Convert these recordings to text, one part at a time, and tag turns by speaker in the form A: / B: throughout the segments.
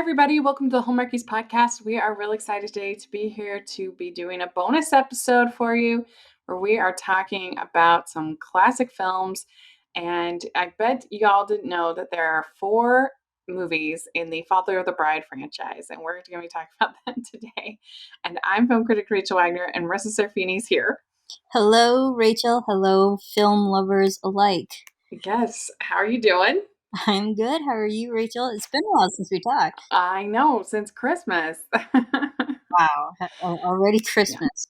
A: everybody. Welcome to the Hallmarkies podcast. We are really excited today to be here to be doing a bonus episode for you where we are talking about some classic films. And I bet y'all didn't know that there are 4 movies in the Father of the Bride franchise, and we're going to be talking about them today. And I'm film critic Rachel Wagner, and Marisa Serafini is here.
B: Hello, Rachel. Hello, film lovers alike.
A: Yes. How are you doing?
B: I'm good. How are you, Rachel? It's been a while since we talked.
A: I know, since Christmas.
B: Wow, already Christmas.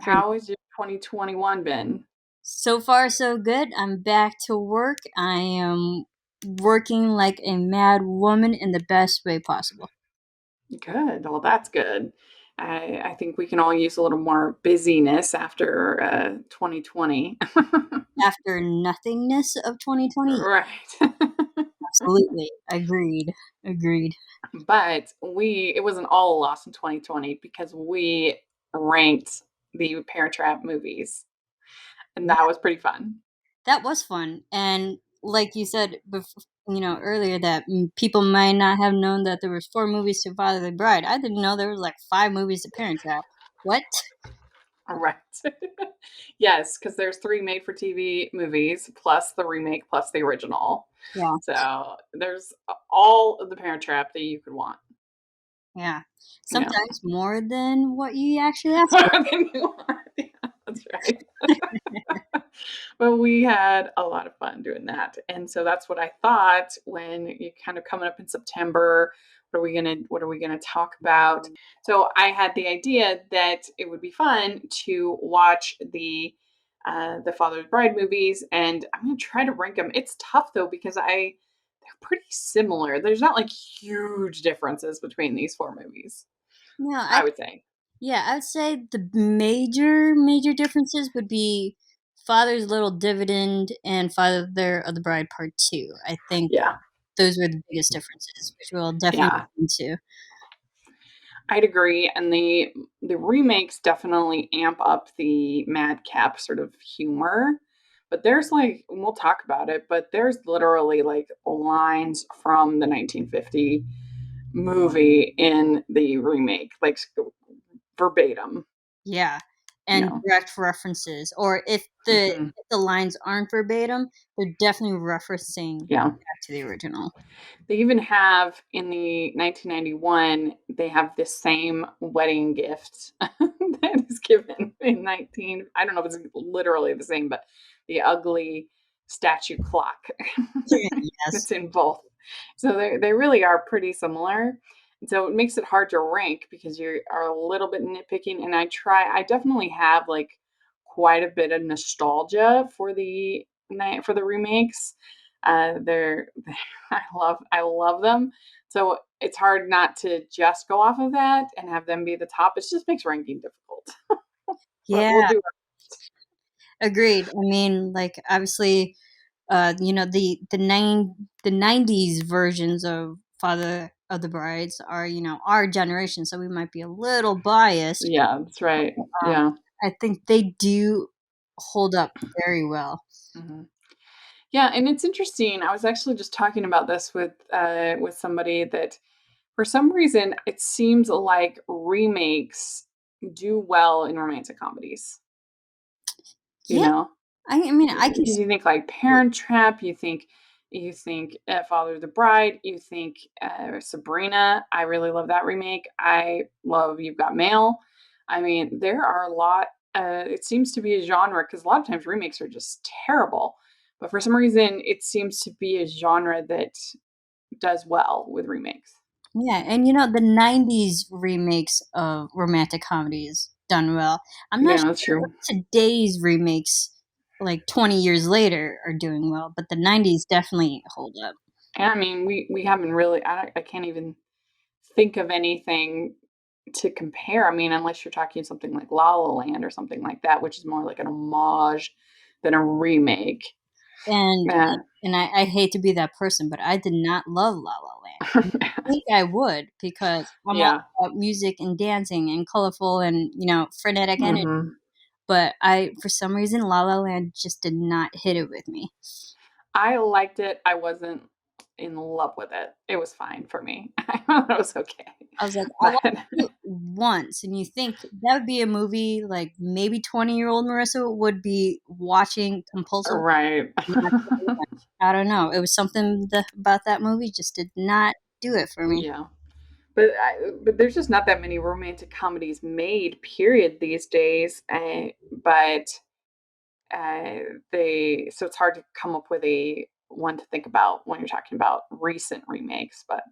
A: How has your 2021 been?
B: So far, so good. I'm back to work. I am working like a mad woman in the best way possible.
A: Good. Well, that's good. I think we can all use a little more busyness after 2020.
B: After nothingness of 2020.
A: Right.
B: Absolutely. Agreed.
A: But it wasn't all a loss in 2020 because we ranked the Parent Trap movies, and that was pretty fun.
B: That was fun. And like you said earlier, that people might not have known that there was 4 movies to Father the Bride. I didn't know there was like 5 movies to Parent Trap. What?
A: Right. Yes, because there's 3 made-for-TV movies, plus the remake, plus the original.
B: Yeah.
A: So there's all of the Parent Trap that you could want.
B: Yeah. Sometimes more than what you actually asked for.
A: Yeah, that's right. But we had a lot of fun doing that. And so that's what I thought when you kind of coming up in September. What are we gonna talk about? So I had the idea that it would be fun to watch the Father's Bride movies, and I'm gonna try to rank them. It's tough though because they're pretty similar. There's not like huge differences between these 4 movies.
B: No,
A: I would say.
B: Yeah, I'd say the major differences would be Father's Little Dividend and Father of the Bride Part 2. I think
A: Yeah.
B: those were the biggest differences, which we'll definitely get into.
A: I'd agree, and the remakes definitely amp up the madcap sort of humor. But there's we'll talk about it, but there's literally like lines from the 1950 movie in the remake, like verbatim.
B: Yeah, and direct references, or if the lines aren't verbatim, they're definitely referencing back to the original.
A: They even have in the 1991, they have the same wedding gift that is given in I don't know if it's literally the same, but the ugly statue clock that's in both. So they really are pretty similar. And so it makes it hard to rank because you are a little bit nitpicking. And I definitely have like quite a bit of nostalgia for the remakes. They're I love them. So it's hard not to just go off of that and have them be the top. It just makes ranking difficult.
B: Yeah.
A: We'll do
B: Agreed. I mean, like obviously, the 90s versions of Father of the Brides are, our generation, so we might be a little biased.
A: Yeah, that's right. Yeah.
B: I think they do hold up very well.
A: Mm-hmm. Yeah, and it's interesting. I was actually just talking about this with somebody that for some reason it seems like remakes do well in romantic comedies. You know,
B: I mean, I can.
A: You think like Parent Trap. You think Father of the Bride. You think Sabrina. I really love that remake. I love You've Got Mail. I mean, there are a lot. It seems to be a genre because a lot of times remakes are just terrible. But for some reason, it seems to be a genre that does well with remakes.
B: Yeah, and the 90s remakes of romantic comedies done well. I'm not
A: that's
B: sure
A: true.
B: today's remakes, like 20 years later, are doing well, but the 90s definitely hold up.
A: And I mean, we haven't really, I can't even think of anything to compare. I mean, unless you're talking something like La La Land or something like that, which is more like an homage than a remake.
B: And I hate to be that person, but I did not love La La Land. I think I would because I'm all about music and dancing and colorful and frenetic energy. But for some reason, La La Land just did not hit it with me.
A: I liked it. I wasn't in love with it. It was fine for me. I thought it was okay.
B: I was like, I watched
A: But
B: it once, and you think that would be a movie like maybe 20-year-old Marissa would be watching compulsively.
A: right.
B: Not very much. I don't know. It was something about that movie just did not do it for me.
A: Yeah. But there's just not that many romantic comedies made, period, these days. But uh, so it's hard to come up with a one to think about when you're talking about recent remakes. But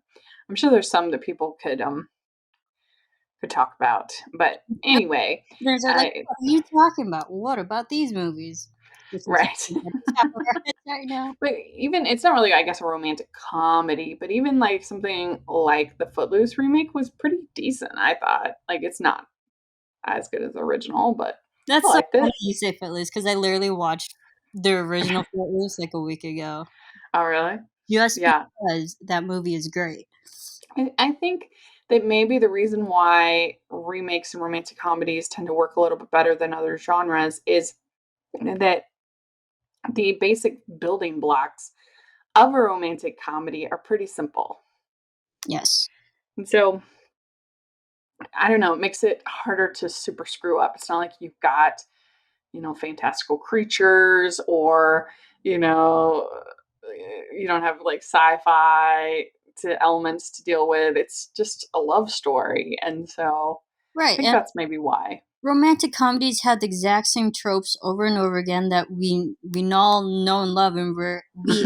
A: I'm sure there's some that people could talk about. But anyway,
B: There's like,
A: I
B: what are you talking about? What about these movies? Just is
A: right.
B: something at the top of our heads right now.
A: But even it's not really, I guess, a romantic comedy, but even like something like the Footloose remake was pretty decent, I thought. Like it's not as good as the original, but I
B: That's so
A: liked
B: funny
A: it.
B: you say Footloose because I literally watched the original Footloose like a week ago.
A: Oh, really?
B: Just
A: Yeah.
B: because that movie is great.
A: I think that maybe the reason why remakes and romantic comedies tend to work a little bit better than other genres is that the basic building blocks of a romantic comedy are pretty simple.
B: Yes.
A: And so I don't know, it makes it harder to super screw up. It's not like you've got, fantastical creatures or, you know, you don't have like sci-fi to elements to deal with. It's just a love story. And so I
B: Right.
A: think
B: And
A: that's maybe why.
B: romantic comedies have the exact same tropes over and over again that we all know and love, and we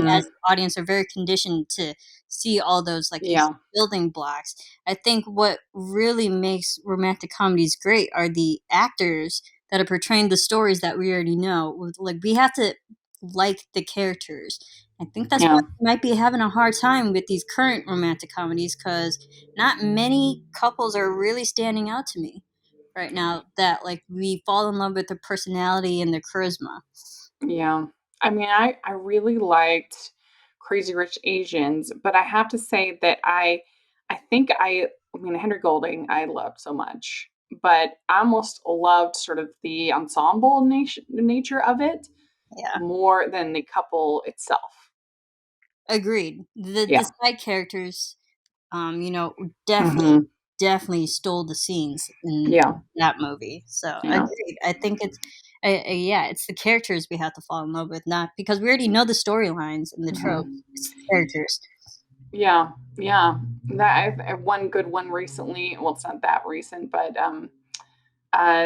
B: as
A: Hmm.
B: the audience are very conditioned to see all those, like you said,
A: Yeah.
B: building blocks. I think what really makes romantic comedies great are the actors that are portraying the stories that we already know. Like we have to like the characters. I think that's why
A: Yeah.
B: we might be having a hard time with these current romantic comedies because not many couples are really standing out to me right now that like we fall in love with their personality and their charisma.
A: Yeah. I mean, I really liked Crazy Rich Asians, but I have to say that I mean, Henry Golding, I loved so much, but I almost loved sort of the ensemble nature of it
B: Yeah,
A: more than the couple itself.
B: agreed. The
A: Yeah.
B: side characters, you know, definitely
A: Hmm.
B: definitely stole the scenes in
A: Yeah.
B: that movie. So
A: Yeah.
B: agreed. I think yeah, it's the characters we have to fall in love with, not because we already know the storylines and the tropes.
A: Hmm.
B: It's the characters.
A: Yeah. Yeah. I've one good one recently. Well, it's not that recent, but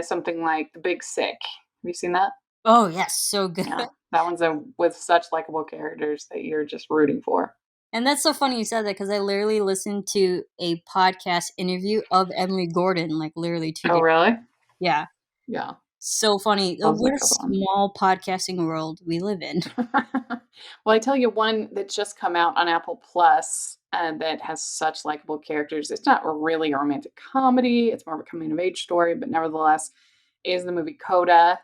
A: something like The Big Sick. Have you seen that?
B: Oh yes, so good.
A: Yeah, that one's a with such likable characters that you're just rooting for.
B: And that's so funny you said that because I literally listened to a podcast interview of Emily Gordon like literally 2 days.
A: Oh, really?
B: Yeah,
A: Yeah,
B: so funny.
A: that was a
B: What a
A: good one.
B: small podcasting world we live in.
A: Well, I tell you one that's just come out on Apple Plus, that has such likable characters. It's not really a romantic comedy, it's more of a coming of age story, but nevertheless is the movie Coda.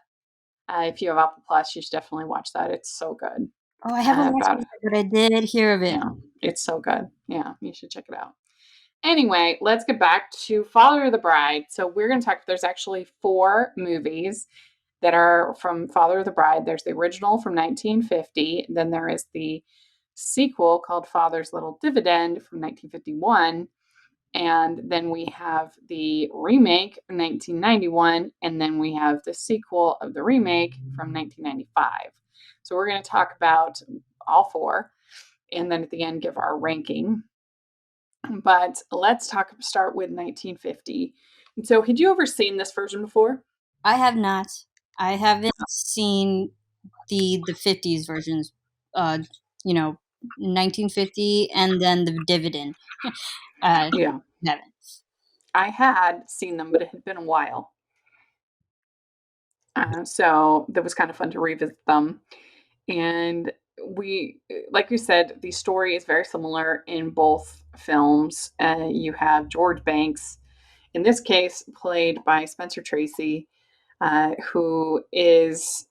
A: If you have Apple Plus, you should definitely watch that. It's so good.
B: Oh, I haven't watched
A: About
B: it, but I did hear of it.
A: Yeah, it's so good. Yeah, you should check it out. Anyway, let's get back to Father of the Bride. So we're going to talk. There's actually four movies that are from Father of the Bride. There's the original from 1950. Then there is the sequel called Father's Little Dividend from 1951. And then we have the remake from 1991. And then we have the sequel of the remake from 1995. So we're going to talk about all four and then at the end give our ranking. But let's start with 1950. And so, had you ever seen this version before?
B: I have not. I haven't seen the 50s versions. Uh, you know, 1950 and then the dividend. Uh,
A: Yeah.
B: haven't.
A: I had seen them, but it had been a while. So that was kind of fun to revisit them. And like you said, the story is very similar in both films. You have George Banks, in this case, played by Spencer Tracy, who is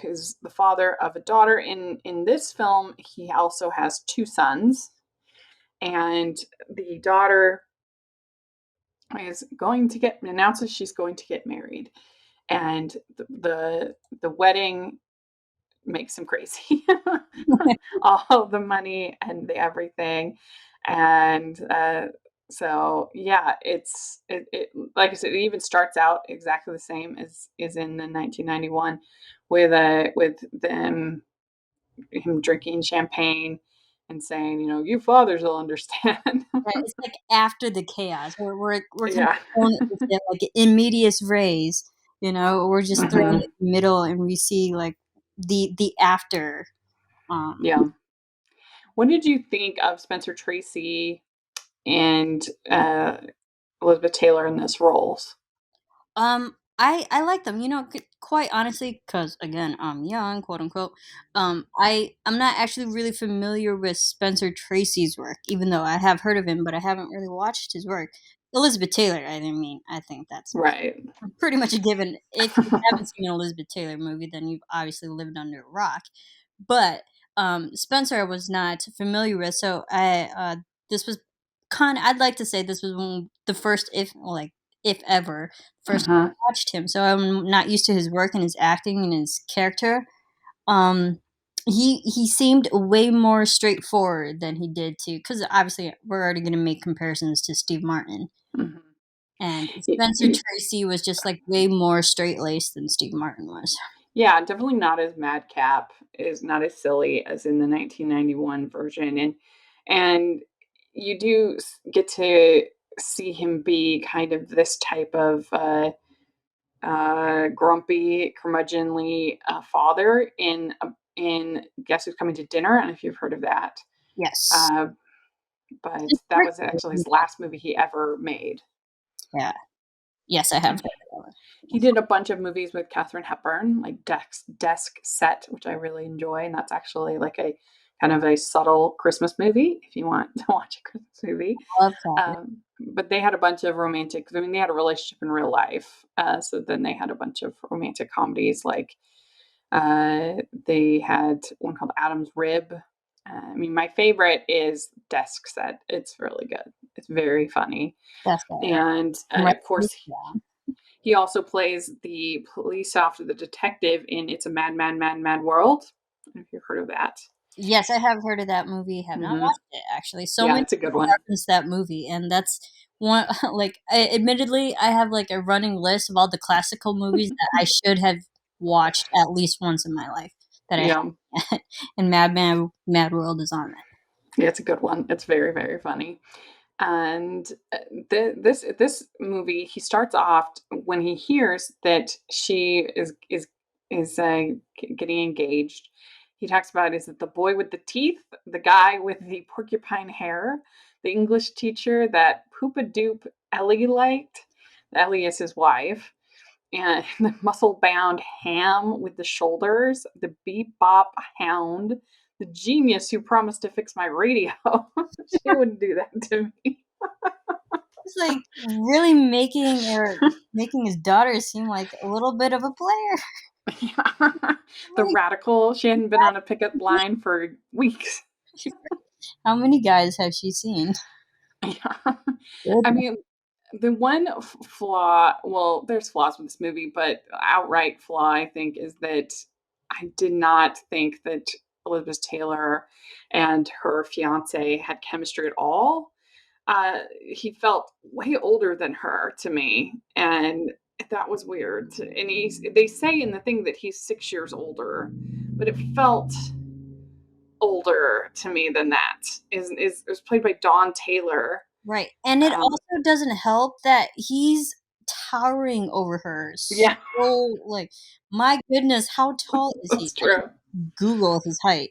A: who's the father of a daughter. In this film, he also has two sons, and the daughter is going to get announces she's going to get married, and the wedding makes him crazy. All the money and the everything, and, so, yeah, it like I said, it even starts out exactly the same as is in the 1991 with them him drinking champagne and saying, "You fathers will understand."
B: Right, it's like after the chaos. We're kind of
A: Yeah.
B: thrown with the, like, in medias res, we're just thrown
A: Mhm.
B: in the middle and we see, like, the after, um
A: Yeah. What did you think of Spencer Tracy and, Elizabeth Taylor in those roles?
B: I like them, quite honestly, because again, I'm young, quote unquote. I'm not actually really familiar with Spencer Tracy's work, even though I have heard of him, but I haven't really watched his work. Elizabeth Taylor, I think that's
A: Right.
B: pretty much a given. If you haven't seen an Elizabeth Taylor movie, then you've obviously lived under a rock. But Spencer, I was not familiar with, so this was I'd like to say this was one the first, if ever, first time
A: Uh-huh.
B: I watched him. So I'm not used to his work and his acting and his character. Um, he seemed way more straightforward than he did to, because obviously we're already going to make comparisons to Steve Martin.
A: Mhm.
B: And
A: Y
B: Spencer
A: y
B: Tracy was just, like, way more straight-laced than Steve Martin was.
A: Yeah, definitely not as madcap, is not as silly as in the 1991 version, and you do get to see him be kind of this type of, grumpy, curmudgeonly, father in Guess Who's Coming to Dinner. I don't know if you've heard of that,
B: Yes.
A: uh, but
B: His
A: that was
B: character
A: actually
B: was
A: his last movie he ever made.
B: yeah. Yes, I have heard
A: And
B: of that
A: he
B: one.
A: did a bunch of movies with Katharine Hepburn, like Desk Set, which I really enjoy, and that's actually like a kind of a subtle Christmas movie if you want to watch a Christmas movie.
B: I love Catherine.
A: But they had a bunch of romantic. I mean, they had a relationship in real life, so then they had a bunch of romantic comedies. Like they had one called Adam's Rib. I mean, my favorite is Desk Set. It's really good. It's very funny,
B: That's right.
A: and
B: I'm writing
A: of
B: this
A: course,
B: down.
A: he also plays the police officer, the detective in It's a Mad, Mad, Mad, Mad World. I don't know if you've heard of that.
B: Yes, I have heard of that movie, have not
A: Mhm.
B: watched it, actually. So
A: Yeah,
B: many
A: it's a good
B: people
A: one.
B: reference that movie, and that's one like, admittedly, I have, like, a running list of all the classical movies that I should have watched at least once in my life that I
A: Yeah.
B: haven't, and Mad World is on that.
A: Yeah, it's a good one. It's very, very funny. And this movie, he starts off when he hears that she is getting engaged. He talks about, is it the boy with the teeth, the guy with the porcupine hair, the English teacher that Poopa Doop Ellie liked. Ellie is his wife, and the muscle bound ham with the shoulders, the beep bop hound, the genius who promised to fix my radio. She wouldn't do that to me.
B: It's like really making his daughter seem like a little bit of a player.
A: Yeah. The
B: Like,
A: radical, she hadn't been on a picket line for weeks.
B: how many guys has she seen?
A: Yeah. I
B: Goodness.
A: mean, the one flaw, well, there's flaws with this movie, but outright flaw, I think, is that I did not think that Elizabeth Taylor and her fiance had chemistry at all. He felt way older than her to me, and that was weird. And they say in the thing that he's 6 years older, but it felt older to me than that. Is it was played by Dawn Taylor.
B: Right, and it
A: Um,
B: also doesn't help that he's towering over her,
A: yeah,
B: so, like, my goodness, how tall is he?
A: that's
B: I should
A: true.
B: Google his height,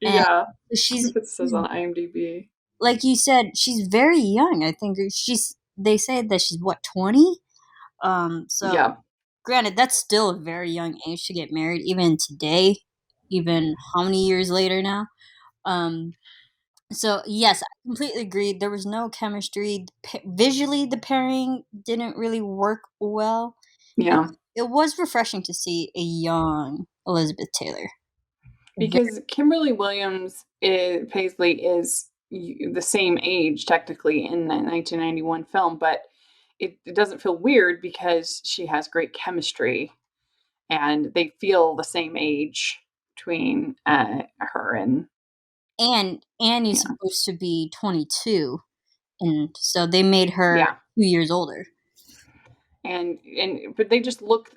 B: and
A: Yeah,
B: she's
A: it says on IMDb.
B: like you said, she's very young, I think they say that she's, what, 20? So
A: Yeah,
B: granted, that's still a very young age to get married, even today, even how many years later now? Um, so yes, I completely agree. There was no chemistry. Visually, the pairing didn't really work well, and
A: yeah.
B: it was refreshing to see a young Elizabeth Taylor. Ve-
A: Because Kimberly Williams Paisley is the same age technically in the 1991 film, but it doesn't feel weird because she has great chemistry and they feel the same age between her and
B: And Annie's
A: yeah,
B: supposed to be 22, and so they made her
A: yeah.
B: 2 years older.
A: And but they just look,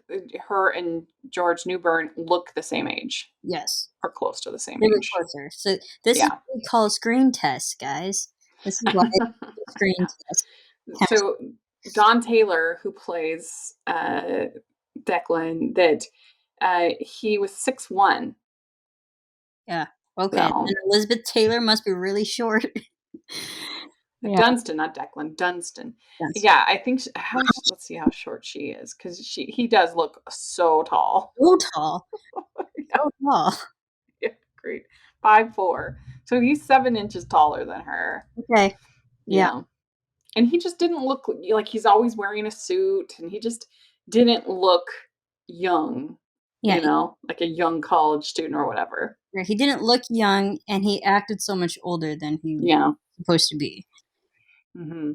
A: her and George Newbern look the same age
B: Yes,
A: or close to the same
B: they look
A: age.
B: closer. So this is
A: Yeah.
B: what we call screen tests, guys. This is why it's a screen test. Chemistry.
A: So Don Taylor, who plays Declan, that he was 6'1".
B: Yeah. Okay,
A: So
B: and Elizabeth Taylor must be really short. Yeah,
A: Dunstan, not Declan, Dunstan.
B: that's
A: Yeah, I think. Let's see how short she is, because he does look so tall.
B: so tall,
A: Yeah,
B: so tall.
A: yeah, great, 5'4". So he's 7 inches taller than her.
B: Okay, yeah,
A: Yeah, and he just didn't look like, he's always wearing a suit, and he just didn't look young.
B: yeah,
A: Like a young college student or whatever.
B: he didn't look young, and he acted so much older than he was
A: Yeah.
B: supposed to be.
A: Hmm.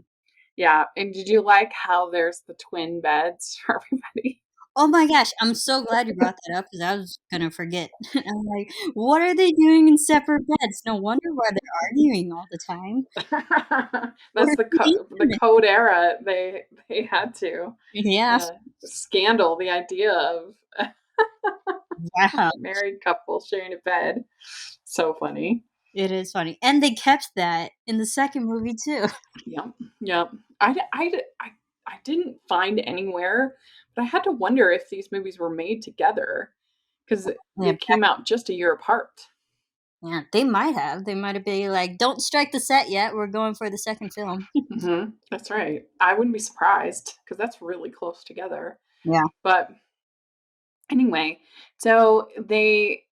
A: Yeah. And did you like how there's the twin beds for everybody?
B: Oh my gosh, I'm so glad you brought that up because I was gonna forget. I'm like, "What are they doing in separate beds? No wonder why they're arguing all the time.
A: That's
B: Where's
A: the
B: the
A: the
B: intimate?"
A: code era. They had to
B: Yeah,
A: uh, scandal the idea of
B: wow,
A: married couple sharing a bed. So funny.
B: it is funny, and they kept that in the second movie too.
A: Yep. Yep. I didn't find anywhere, but I had to wonder if these movies were made together, because
B: Yeah,
A: they came out just a year apart.
B: yeah, they might have. They might have been like, "Don't strike the set yet. We're going for the second film."
A: That's right. I wouldn't be surprised, because that's really close together.
B: Yeah.
A: But anyway, so they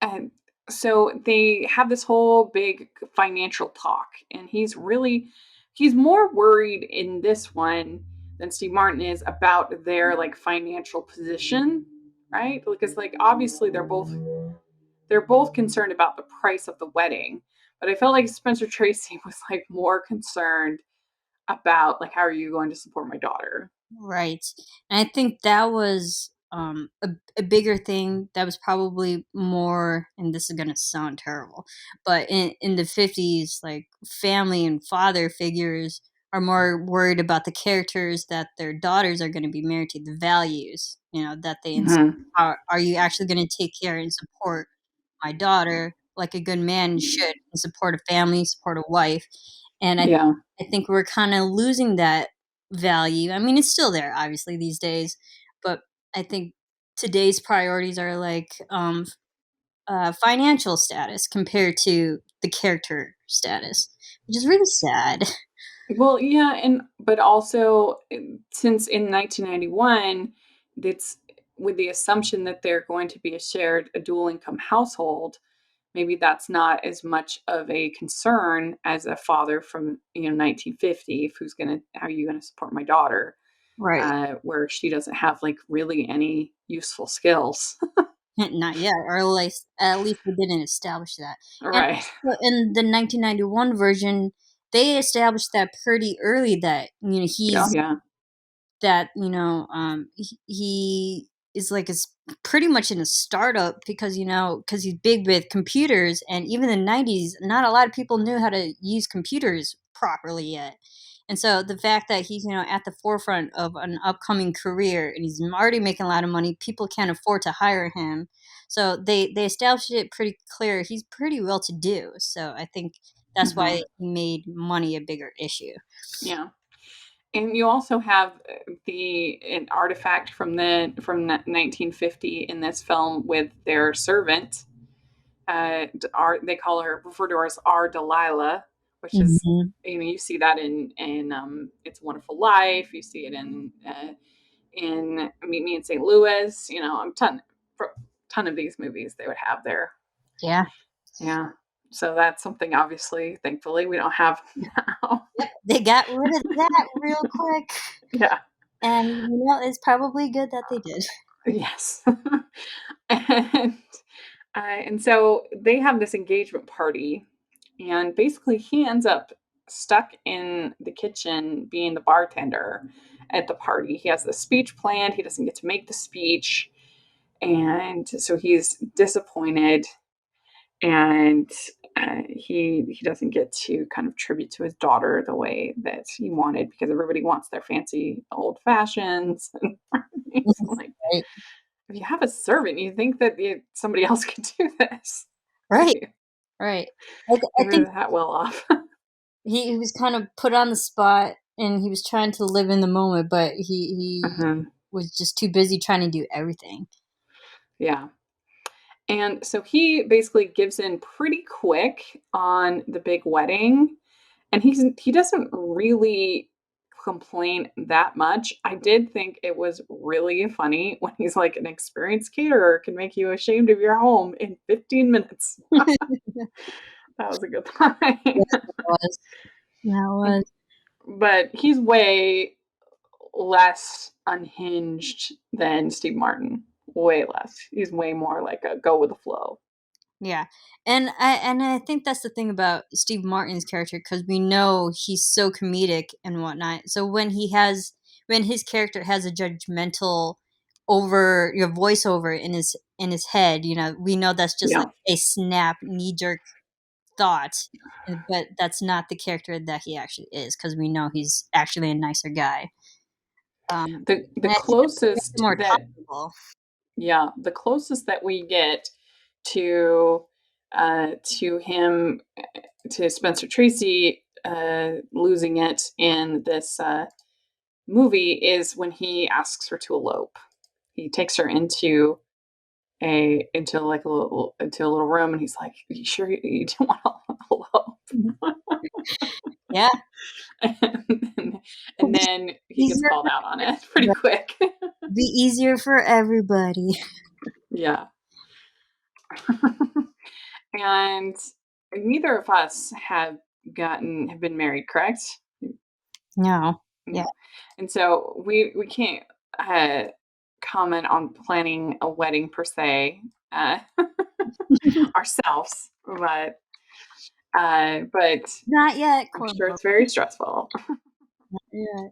A: and so they have this whole big financial talk, and he's more worried in this one than Steve Martin is about their like financial position, right? Because like obviously they're both concerned about the price of the wedding, but I felt like Spencer Tracy was like more concerned about like, how are you going to support my daughter?
B: Right. And I think that was a bigger thing that was probably more, and this is going to sound terrible, but in the 50s, like family and father figures are more worried about the characters that their daughters are going to be married to, the values, that they instill.
A: Hmm.
B: Are you actually going to take care and support my daughter like a good man should and support a family, support a wife? And
A: Yeah.
B: I think we're kind of losing that value. I mean, it's still there, obviously, these days, but I think today's priorities are like financial status compared to the character status, which is really sad.
A: Well, yeah, and but also, since in 1991, it's with the assumption that they're going to be a dual income household. Maybe that's not as much of a concern as a father from 1950. Who's gonna How are you gonna support my daughter?
B: Right.
A: Where she doesn't have like really any useful skills.
B: Not yet, or at least we didn't establish that. And
A: Right.
B: also in the 1991 version, they established that pretty early that
A: Yeah.
B: he's
A: Yeah.
B: that he is like pretty much in a startup because because he's big with computers, and even in the 90s not a lot of people knew how to use computers properly yet. And so the fact that he's at the forefront of an upcoming career and he's already making a lot of money, people can't afford to hire him, so they established it pretty clear he's pretty well to do. So I think that's
A: Hmm.
B: why he made money a bigger issue.
A: Yeah. And you also have an artifact from 1950 in this film with their servant. They call her, refer to her as our Delilah, which is,
B: Mhm.
A: you see that in It's a Wonderful Life. You see it in Meet Me in St. Louis. A ton of these movies they would have there.
B: Yeah.
A: Yeah. So that's something, obviously, thankfully, we don't have now.
B: Yep, they got rid of that real quick,
A: Yeah.
B: and, it's probably good that they did.
A: Yes. and and so they have this engagement party, and basically he ends up stuck in the kitchen being the bartender at the party. He has the speech planned. He doesn't get to make the speech, And so he's disappointed, and he doesn't get to kind of tribute to his daughter the way that he wanted, because everybody wants their fancy old fashions. And he's like,
B: Right.
A: if you have a servant, you think that somebody else could do this.
B: Right. Right. I
A: Maybe
B: think
A: that well off.
B: he was kind of put on the spot, and he was trying to live in the moment, but he
A: Mhm.
B: was just too busy trying to do everything.
A: Yeah. And so he basically gives in pretty quick on the big wedding, and he doesn't really complain that much. I did think it was really funny when he's like, an experienced caterer can make you ashamed of your home in 15 minutes. That was a good line.
B: Yeah, that was. That was.
A: But he's way less unhinged than Steve Martin. Way less. He's way more like a go with the flow.
B: Yeah. And I think that's the thing about Steve Martin's character, because we know he's so comedic and whatnot. So when his character has a judgmental over your voiceover in his head, we know that's just like
A: Yeah.
B: a snap knee jerk thought, but that's not the character that he actually is, because we know he's actually a nicer guy.
A: The
B: And I think that's what makes him
A: closest
B: more
A: that
B: tolerable.
A: Yeah, the closest that we get to him, to Spencer Tracy losing it in this movie is when he asks her to elope. He takes her into a little room, and he's like, "You sure you don't want to elope?"
B: Yeah.
A: and, and then he gets
B: Easier
A: called out on it pretty quick.
B: be easier for everybody.
A: Yeah. And neither of us have been married, correct?
B: No. Yeah.
A: No. And so we can't uh, comment on planning a wedding per se uh, ourselves, but
B: Not yet,
A: I'm
B: quote
A: sure
B: unquote.
A: it's very stressful.
B: Yeah.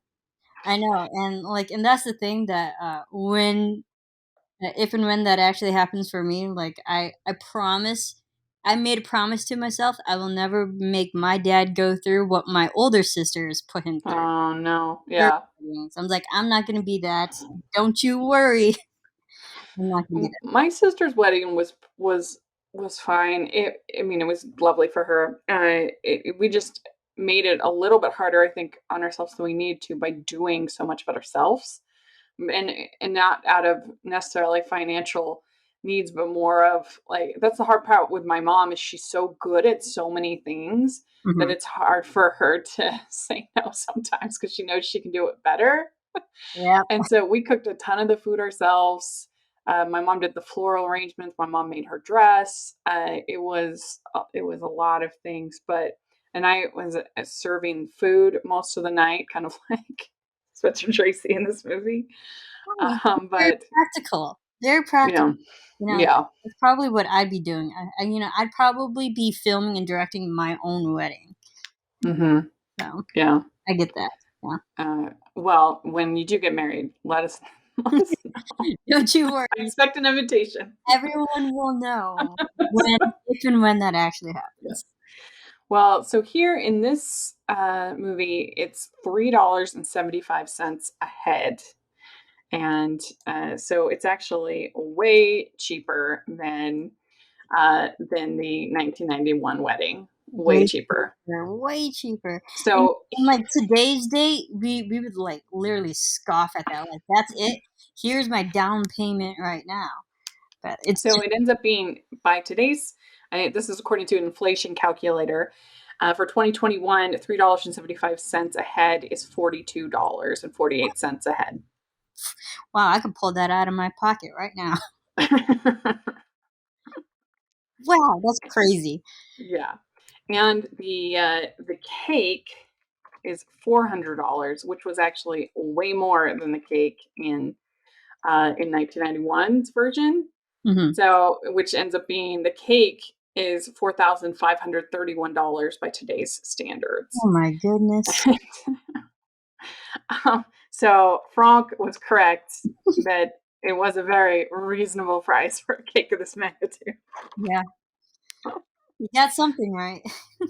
B: I know, and that's the thing that when if and when that actually happens for me, like I made a promise to myself I will never make my dad go through what my older sisters put him through.
A: Oh no,
B: Their
A: yeah.
B: weddings. I was like, I'm not gonna be that. Don't you worry. I'm not gonna be
A: My sister's wedding was fine. I mean, it was lovely for her. We just made it a little bit harder, I think, on ourselves than we needed to by doing so much of it ourselves, and not out of necessarily financial needs, but more of like, that's the hard part with my mom, is she's so good at so many things
B: that.
A: that it's hard for her to say no sometimes, because she knows she can do it better.
B: Yeah.
A: And so we cooked a ton of the food ourselves. My mom did the floral arrangements. My mom made her dress. It was a lot of things, and I was serving food most of the night, kind of like Spencer Tracy in this movie.
B: Oh, very
A: But
B: practical. Very practical.
A: yeah,
B: That,
A: yeah,
B: that's probably what I'd be doing. I'd probably be filming and directing my own wedding.
A: hmm
B: So
A: yeah.
B: I get that. Yeah.
A: Well, when you do get married, let us know.
B: Don't you
A: I
B: worry.
A: expect an invitation.
B: Everyone will know if and when that actually
A: Yes.
B: happens.
A: Well, so here in this movie, it's $3.75 a head. And so it's actually way cheaper than the 1991 wedding. Way
B: Way
A: cheaper.
B: cheaper. Way cheaper. And
A: So
B: in like today's date, we would like literally scoff at that. Like, that's it. Here's my down payment right now. But it's
A: so
B: just
A: it ends up being, by today's, this is according to an inflation calculator. For 2021, $3.75 a head is $42.48 a head.
B: wow, I could pull that out of my pocket right now. Wow, that's crazy.
A: Yeah. And the cake is $400, which was actually way more than the cake in 1991's version.
B: Hmm.
A: So, which ends up being, the cake is $4,531 by today's standards.
B: Oh my goodness.
A: So Franck was correct that it was a very reasonable price for a cake of this magnitude.
B: Yeah, you got something right.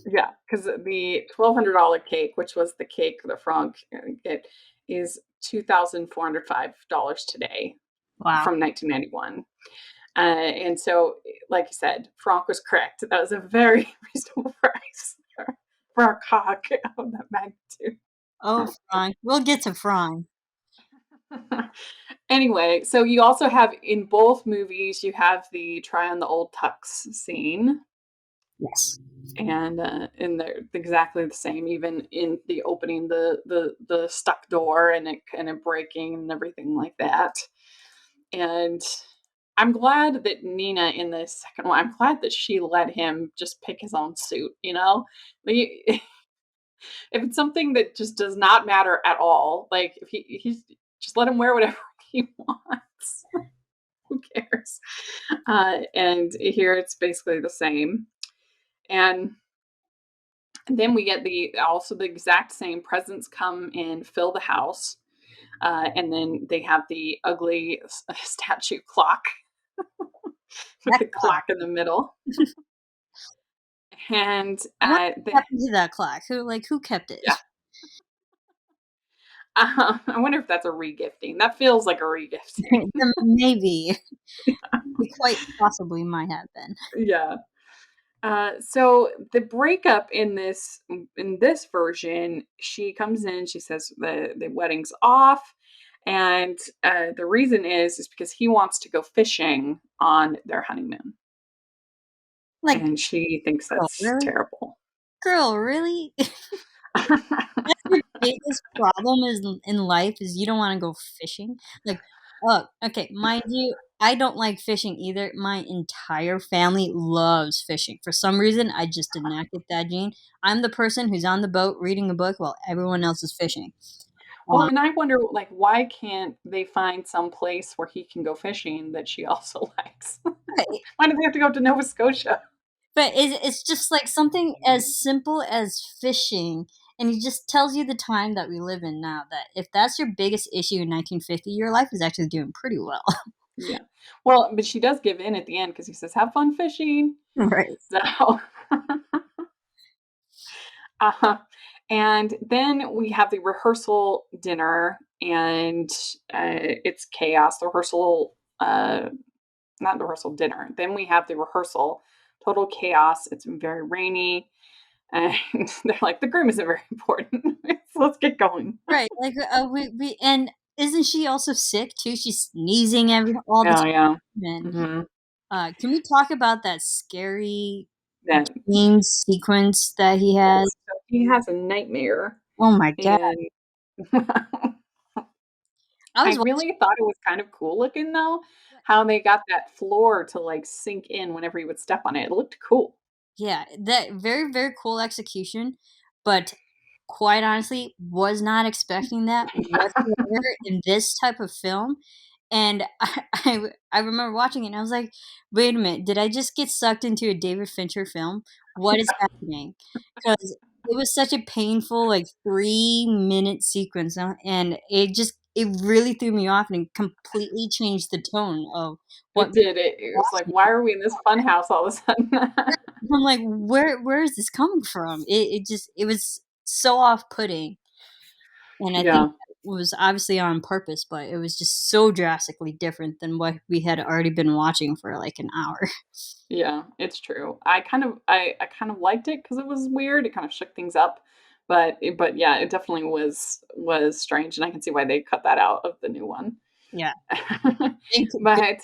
A: Yeah, because the $1,200 cake, which was the cake that Franck get, is $2,405 today
B: Wow.
A: from 1991. And so, like you said, Franck was correct. That was a very reasonable price for a cock of that magnitude.
B: Oh, Frank. We'll get to Frank.
A: Anyway, so you also have in both movies, you have the try on the old tux scene,
B: Yes.
A: and they're exactly the same, even in the opening the stuck door and it kind of breaking and everything like that. And I'm glad that Nina in the second one, I'm glad that she let him just pick his own suit, you know? Like, if it's something that just does not matter at all, like if he's just let him wear whatever he wants. Who cares? And here it's basically the same. And then we get the also the exact same presents come and fill the house. And then they have the ugly statue clock with
B: That
A: the
B: clock.
A: clock in the middle. And
B: I wonder what
A: the
B: happened to that clock. Who kept it?
A: yeah, I wonder if that's a regifting. That feels like a regifting.
B: Maybe. It quite possibly might have been.
A: Yeah. So the breakup in this version, she comes in, she says the wedding's off, and the reason is because he wants to go fishing on their honeymoon,
B: Like,
A: and she thinks
B: girl,
A: that's
B: really?
A: terrible.
B: Girl, really? That's your biggest problem is in life is you don't wanna go fishing? Like, oh, okay, mind you, I don't like fishing either. My entire family loves fishing. For some reason, I just did not get that gene. I'm the person who's on the boat reading a book while everyone else is fishing.
A: Well,
B: Um,
A: and I wonder, like, why can't they find some place where he can go fishing that she also likes?
B: right.
A: Why do they have to go to Nova Scotia?
B: But it's just like something as simple as fishing, and it just tells you the time that we live in now, that if that's your biggest issue in 1950, your life is actually doing pretty well.
A: Yeah. Well, but she does give in at the end because he says, "Have fun fishing."
B: Right.
A: So uh-huh. And then we have the rehearsal dinner, and it's chaos. The rehearsal, not the rehearsal dinner. Then we have the rehearsal, total chaos. It's very rainy, and they're like, the groom isn't very important. So let's get going.
B: Right, we and isn't she also sick too? She's sneezing all the
A: Oh yeah.
B: time, and,
A: Hmm.
B: can we talk about that scary
A: That
B: dream sequence that he has?
A: so he has a nightmare,
B: Oh my god.
A: and
B: I
A: I
B: was watching.
A: really thought it was kind of cool looking though, how they got that floor to like sink in whenever you would step on it. It looked cool.
B: Yeah, that very, very cool execution, but quite honestly, was not expecting that whatsoever in this type of film, and I remember watching it and I was like, "Wait a minute, did I just get sucked into a David Fincher film? What is happening?" Because it was such a painful, like, 3-minute sequence, and it really threw me off and it completely changed the tone of what
A: It did. It was like, why are we in this fun house all of a sudden?
B: I'm like, where is this coming from? It was so off putting, and I think
A: Yeah,
B: that was obviously on purpose, but it was just so drastically different than what we had already been watching for like an hour.
A: yeah, it's true. I kind of liked it because it was weird. It kind of shook things up, but yeah, it definitely was strange, and I can see why they cut that out of the new one.
B: Yeah, think
A: But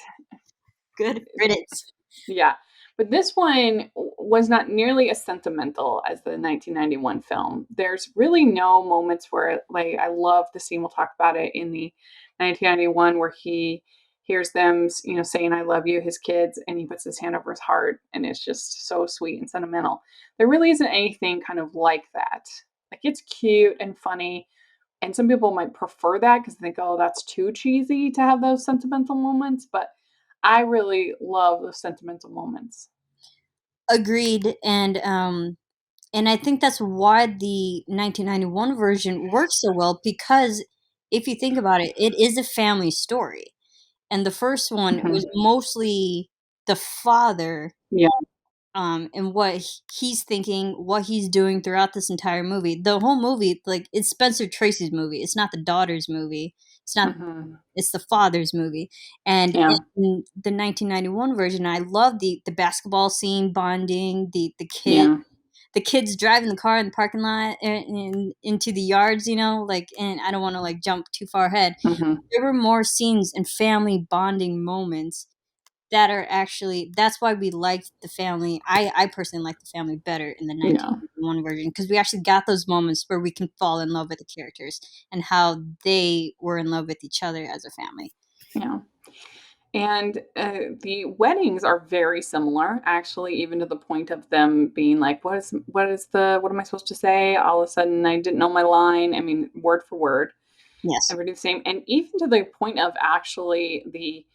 B: good riddance.
A: yeah, but this one was not nearly as sentimental as the 1991 film. There's really no moments where, like, I love the scene, we'll talk about it in the 1991 where he hears them, saying "I love you," his kids, and he puts his hand over his heart, and it's just so sweet and sentimental. There really isn't anything kind of like that. Like, it's cute and funny, and some people might prefer that because they think, "Oh, that's too cheesy to have those sentimental moments," but I really love those sentimental moments.
B: Agreed, and I think that's why the 1991 version works so well because if you think about it, it is a family story. And the first one was
A: Mhm.
B: mostly the father,
A: Yeah.
B: and what he's thinking, what he's doing throughout this entire movie. The whole movie, like, it's Spencer Tracy's movie. It's not the daughter's movie. It's not.
A: Mhm.
B: It's the father's movie. And
A: Yeah.
B: in the 1991 version, I love the basketball scene, bonding,
A: Yeah.
B: the kids driving the car in the parking lot and into the yards, like, and I don't want to like jump too far ahead.
A: Mhm.
B: There were more scenes and family bonding moments that are actually, that's why we liked the family. I personally like the family better in the
A: Yeah.
B: 1991 version, because we actually got those moments where we can fall in love with the characters and how they were in love with each other as a family.
A: Yeah. And the weddings are very similar, actually, even to the point of them being like, what am I supposed to say? All of a sudden, I didn't know my line. I mean, word for word,
B: Yes.
A: everything the same. And even to the point of actually the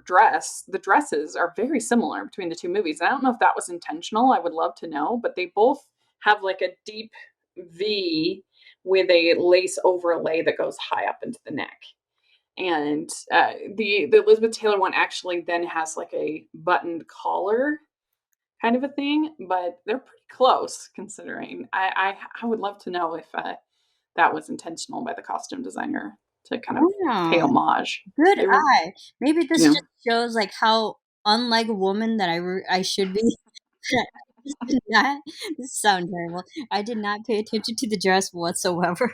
A: dresses are very similar between the two movies. I don't know if that was intentional. I would love to know, but they both have like a deep V with a lace overlay that goes high up into the neck. And the Elizabeth Taylor one actually then has like a buttoned collar kind of a thing, but they're pretty close considering. I would love to know if that was intentional by the costume designer to kind of pay
B: Wow.
A: homage.
B: Good
A: They were,
B: eye. Maybe this
A: yeah.
B: just shows like how unlike a woman that I should be. I just did not. This sounds terrible. I did not pay attention to the dress whatsoever.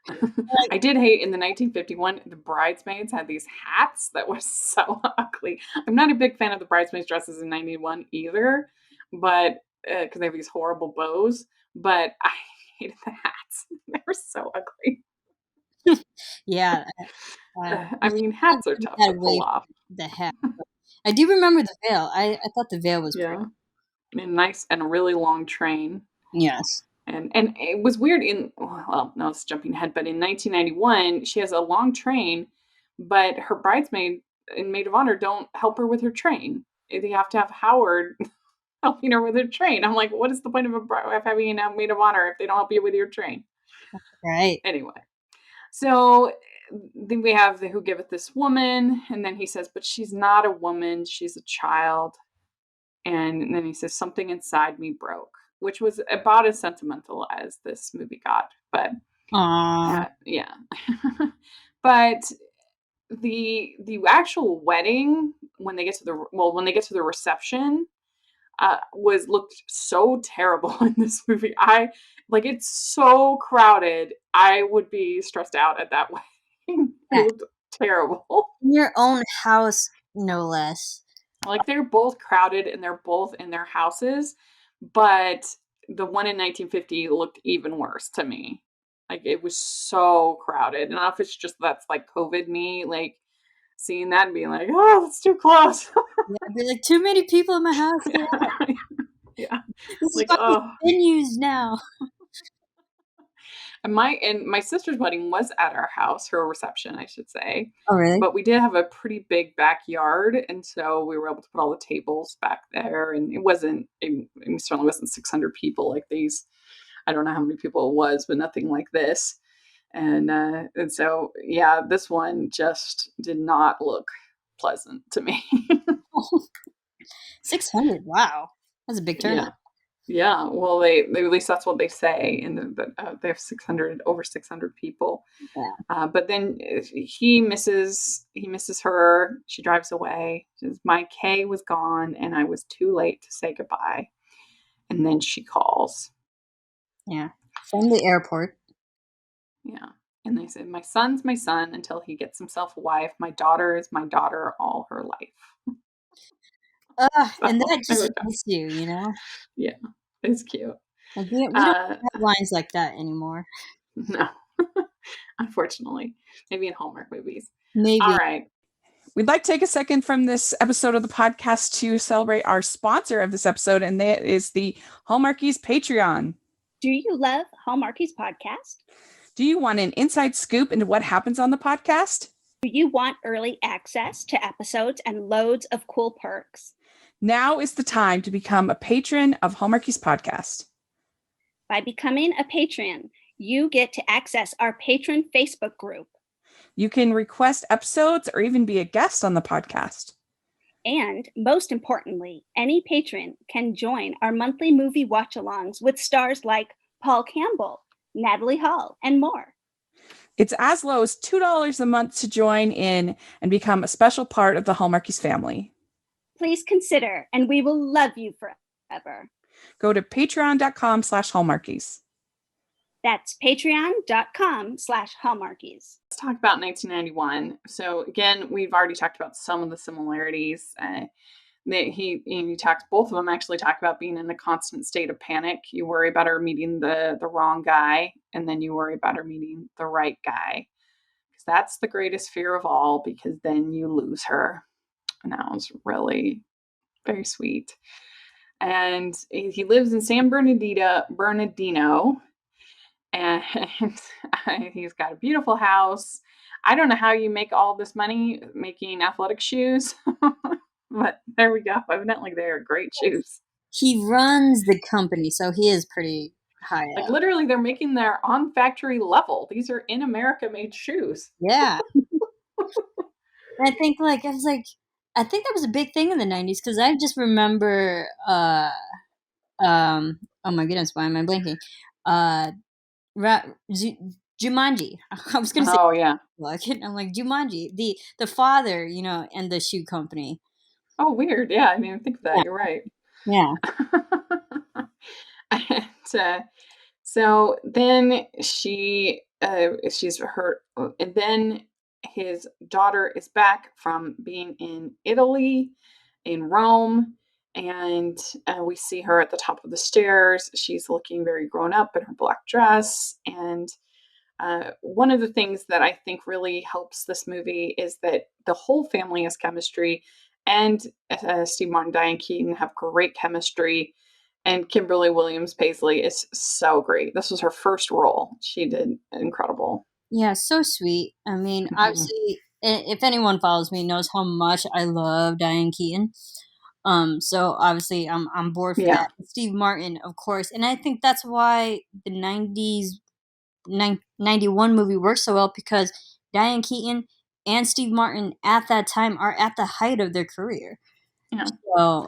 B: Like,
A: I did hate in the 1951, the bridesmaids had these hats that were so ugly. I'm not a big fan of the bridesmaids dresses in 91 either, but because they have these horrible bows, but I hated the hats. They were so ugly.
B: yeah,
A: I
B: you
A: mean,
B: can't
A: hats are
B: take
A: tough
B: that
A: to pull
B: away
A: off.
B: from the hat. But I do remember the veil. I thought the veil was pretty.
A: Yeah. And nice and a really long train.
B: Yes.
A: And it was weird well, no, it's jumping ahead, but in 1991, she has a long train, but her bridesmaid and maid of honor don't help her with her train. They have to have Howard helping her with her train. I'm like, what is the point of having a maid of honor if they don't help you with your train?
B: Right.
A: Anyway, so then we have the who giveth this woman, and then he says, but she's not a woman, she's a child. And then he says, something inside me broke, which was about as sentimental as this movie got. But
B: Aw.
A: yeah. But the actual wedding, when they get to the reception, was looked so terrible in this movie. I like it's so crowded. I would be stressed out at that wedding. It
B: Yeah.
A: looked terrible.
B: In your own house, no less.
A: Like they're both crowded and they're both in their houses, but the one in 1950 looked even worse to me. Like it was so crowded. And I don't know if it's just that's like COVID me, like seeing that and being like, oh, that's too close.
B: Yeah, I'd be like, too many people in my house. Get out.
A: Yeah.
B: This is
A: Like,
B: why we
A: oh.
B: have venues now.
A: And my sister's wedding was at our house, her reception, I should say.
B: Oh, really?
A: But we did have a pretty big backyard, and so we were able to put all the tables back there. And it certainly wasn't 600 people like these. I don't know how many people it was, but nothing like this. And so yeah, this one just did not look pleasant to me.
B: 600. Wow. That's a big turnout.
A: Yeah. Yeah, well, they at least that's what they say, and they have 600 over 600 people.
B: Yeah.
A: But then he misses her. She drives away. Says, my K was gone, and I was too late to say goodbye. And then she calls.
B: Yeah. From the airport.
A: Yeah, and they said, my son's my son until he gets himself a wife. My daughter is my daughter all her life.
B: Ugh, and
A: So
B: that
A: there
B: just
A: we go.
B: hits you, you know?
A: Yeah, it's cute.
B: Like, we don't
A: Uh,
B: have lines like that anymore.
A: no, unfortunately, maybe in Hallmark movies. All
B: Maybe.
A: right. We'd like to take a second from this episode of the podcast to celebrate our sponsor of this episode, and that is the Hallmarkies Patreon.
C: Do you love Hallmarkies podcast?
A: Do you want an inside scoop into what happens on the podcast?
C: Do you want early access to episodes and loads of cool perks?
A: Now is the time to become a patron of Hallmarkies podcast.
C: By becoming a patron, you get to access our patron Facebook group.
D: You can request episodes or even be a guest on the podcast.
C: And most importantly, any patron can join our monthly movie watch-alongs with stars like Paul Campbell, Natalie Hall, and more.
D: It's as low as $2 a month to join in and become a special part of the Hallmarkies family.
C: Please consider, and we will love you forever.
D: Go to patreon.com/Hallmarkies.
C: That's patreon.com/Hallmarkies.
A: Let's talk about 1991. So again, we've already talked about some of the similarities. Both of them actually talk about being in a constant state of panic. You worry about her meeting the wrong guy, and then you worry about her meeting the right guy. Because that's the greatest fear of all, because then you lose her. And that was really very sweet. And he lives in San Bernardino, and he's got a beautiful house. I don't know how you make all this money making athletic shoes, but there we go. Evidently, they're great shoes.
B: He runs the company, so he is pretty high
A: Like
B: up.
A: literally, they're making their on factory level. These are in America made shoes.
B: Yeah. And I think I think that was a big thing in the 90s, because I just remember oh my goodness, why am I blanking? Jumanji. I was gonna say,
A: Oh yeah.
B: I'm like Jumanji, the father, and the shoe company.
A: Oh, weird. Yeah, I didn't think of that.
B: Yeah.
A: You're right.
B: Yeah.
A: And so then she's her, and then his daughter is back from being in Italy, in Rome, and we see her at the top of the stairs. She's looking very grown up in her black dress. And one of the things that I think really helps this movie is that the whole family has chemistry, and Steve Martin, Diane Keaton have great chemistry. And Kimberly Williams Paisley is so great. This was her first role. She did incredible.
B: Yeah, so sweet. I mean, obviously, if anyone follows me knows how much I love Diane Keaton. So obviously, I'm on board for that. Steve Martin, of course, and I think that's why the 91 movie works so well, because Diane Keaton and Steve Martin at that time are at the height of their career.
A: Yeah.
B: So,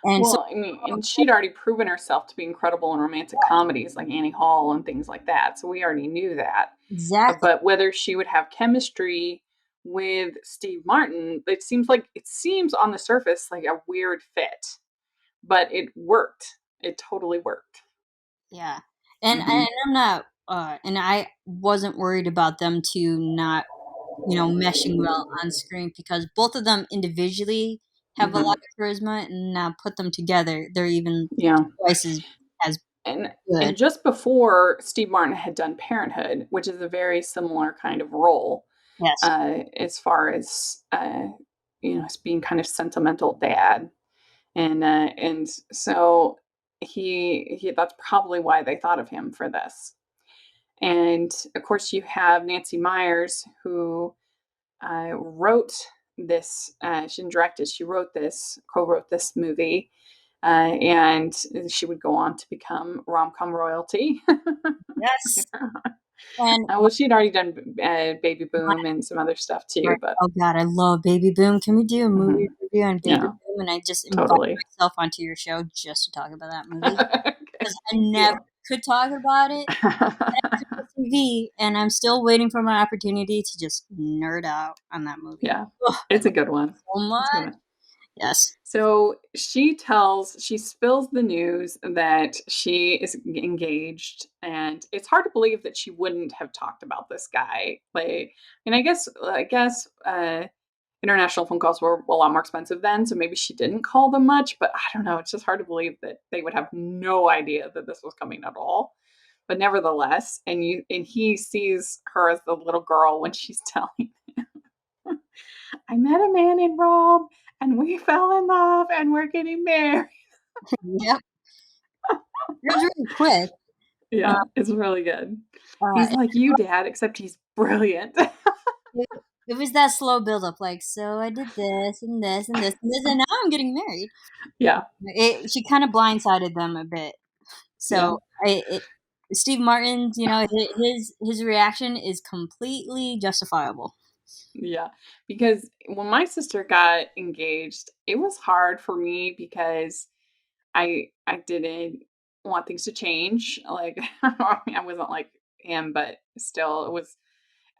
A: and she'd already proven herself to be incredible in romantic comedies like Annie Hall and things like that. So we already knew that.
B: Exactly.
A: But whether she would have chemistry with Steve Martin, it seems on the surface like a weird fit, but it worked. It totally worked.
B: Yeah. And I'm not, and I wasn't worried about them two not, meshing well on screen, because both of them individually have a lot of charisma, and now put them together, they're even twice as
A: and
B: good.
A: And just before, Steve Martin had done Parenthood, which is a very similar kind of role.
B: Yes.
A: As far as as being kind of sentimental dad, and so he that's probably why they thought of him for this. And of course, you have Nancy Meyers, who wrote this. She didn't direct it. She co-wrote this movie. And she would go on to become rom-com royalty.
B: Yes. And
A: well, she'd already done Baby Boom and some other stuff too. But
B: oh god, I love Baby Boom. Can we do a movie review on Baby Boom? And I just invite myself onto your show just to talk about that movie, because I never could talk about it on TV, and I'm still waiting for my opportunity to just nerd out on that movie.
A: Yeah, it's a good one.
B: So much. Yes.
A: So she spills the news that she is engaged, and it's hard to believe that she wouldn't have talked about this guy. I guess international phone calls were a lot more expensive then, so maybe she didn't call them much, but I don't know. It's just hard to believe that they would have no idea that this was coming at all. But nevertheless, and he sees her as the little girl when she's telling him, I met a man in Rome, and we fell in love, and we're getting married.
B: Yep. It was really quick.
A: Yeah, it's really good. He's like you, Dad, except he's brilliant.
B: It was that slow buildup, so I did this and this and this and this, and now I'm getting married.
A: Yeah.
B: She kind of blindsided them a bit. So it Steve Martin's, his reaction is completely justifiable.
A: Yeah, because when my sister got engaged, it was hard for me because I didn't want things to change. Like I mean, I wasn't like him, but still it was,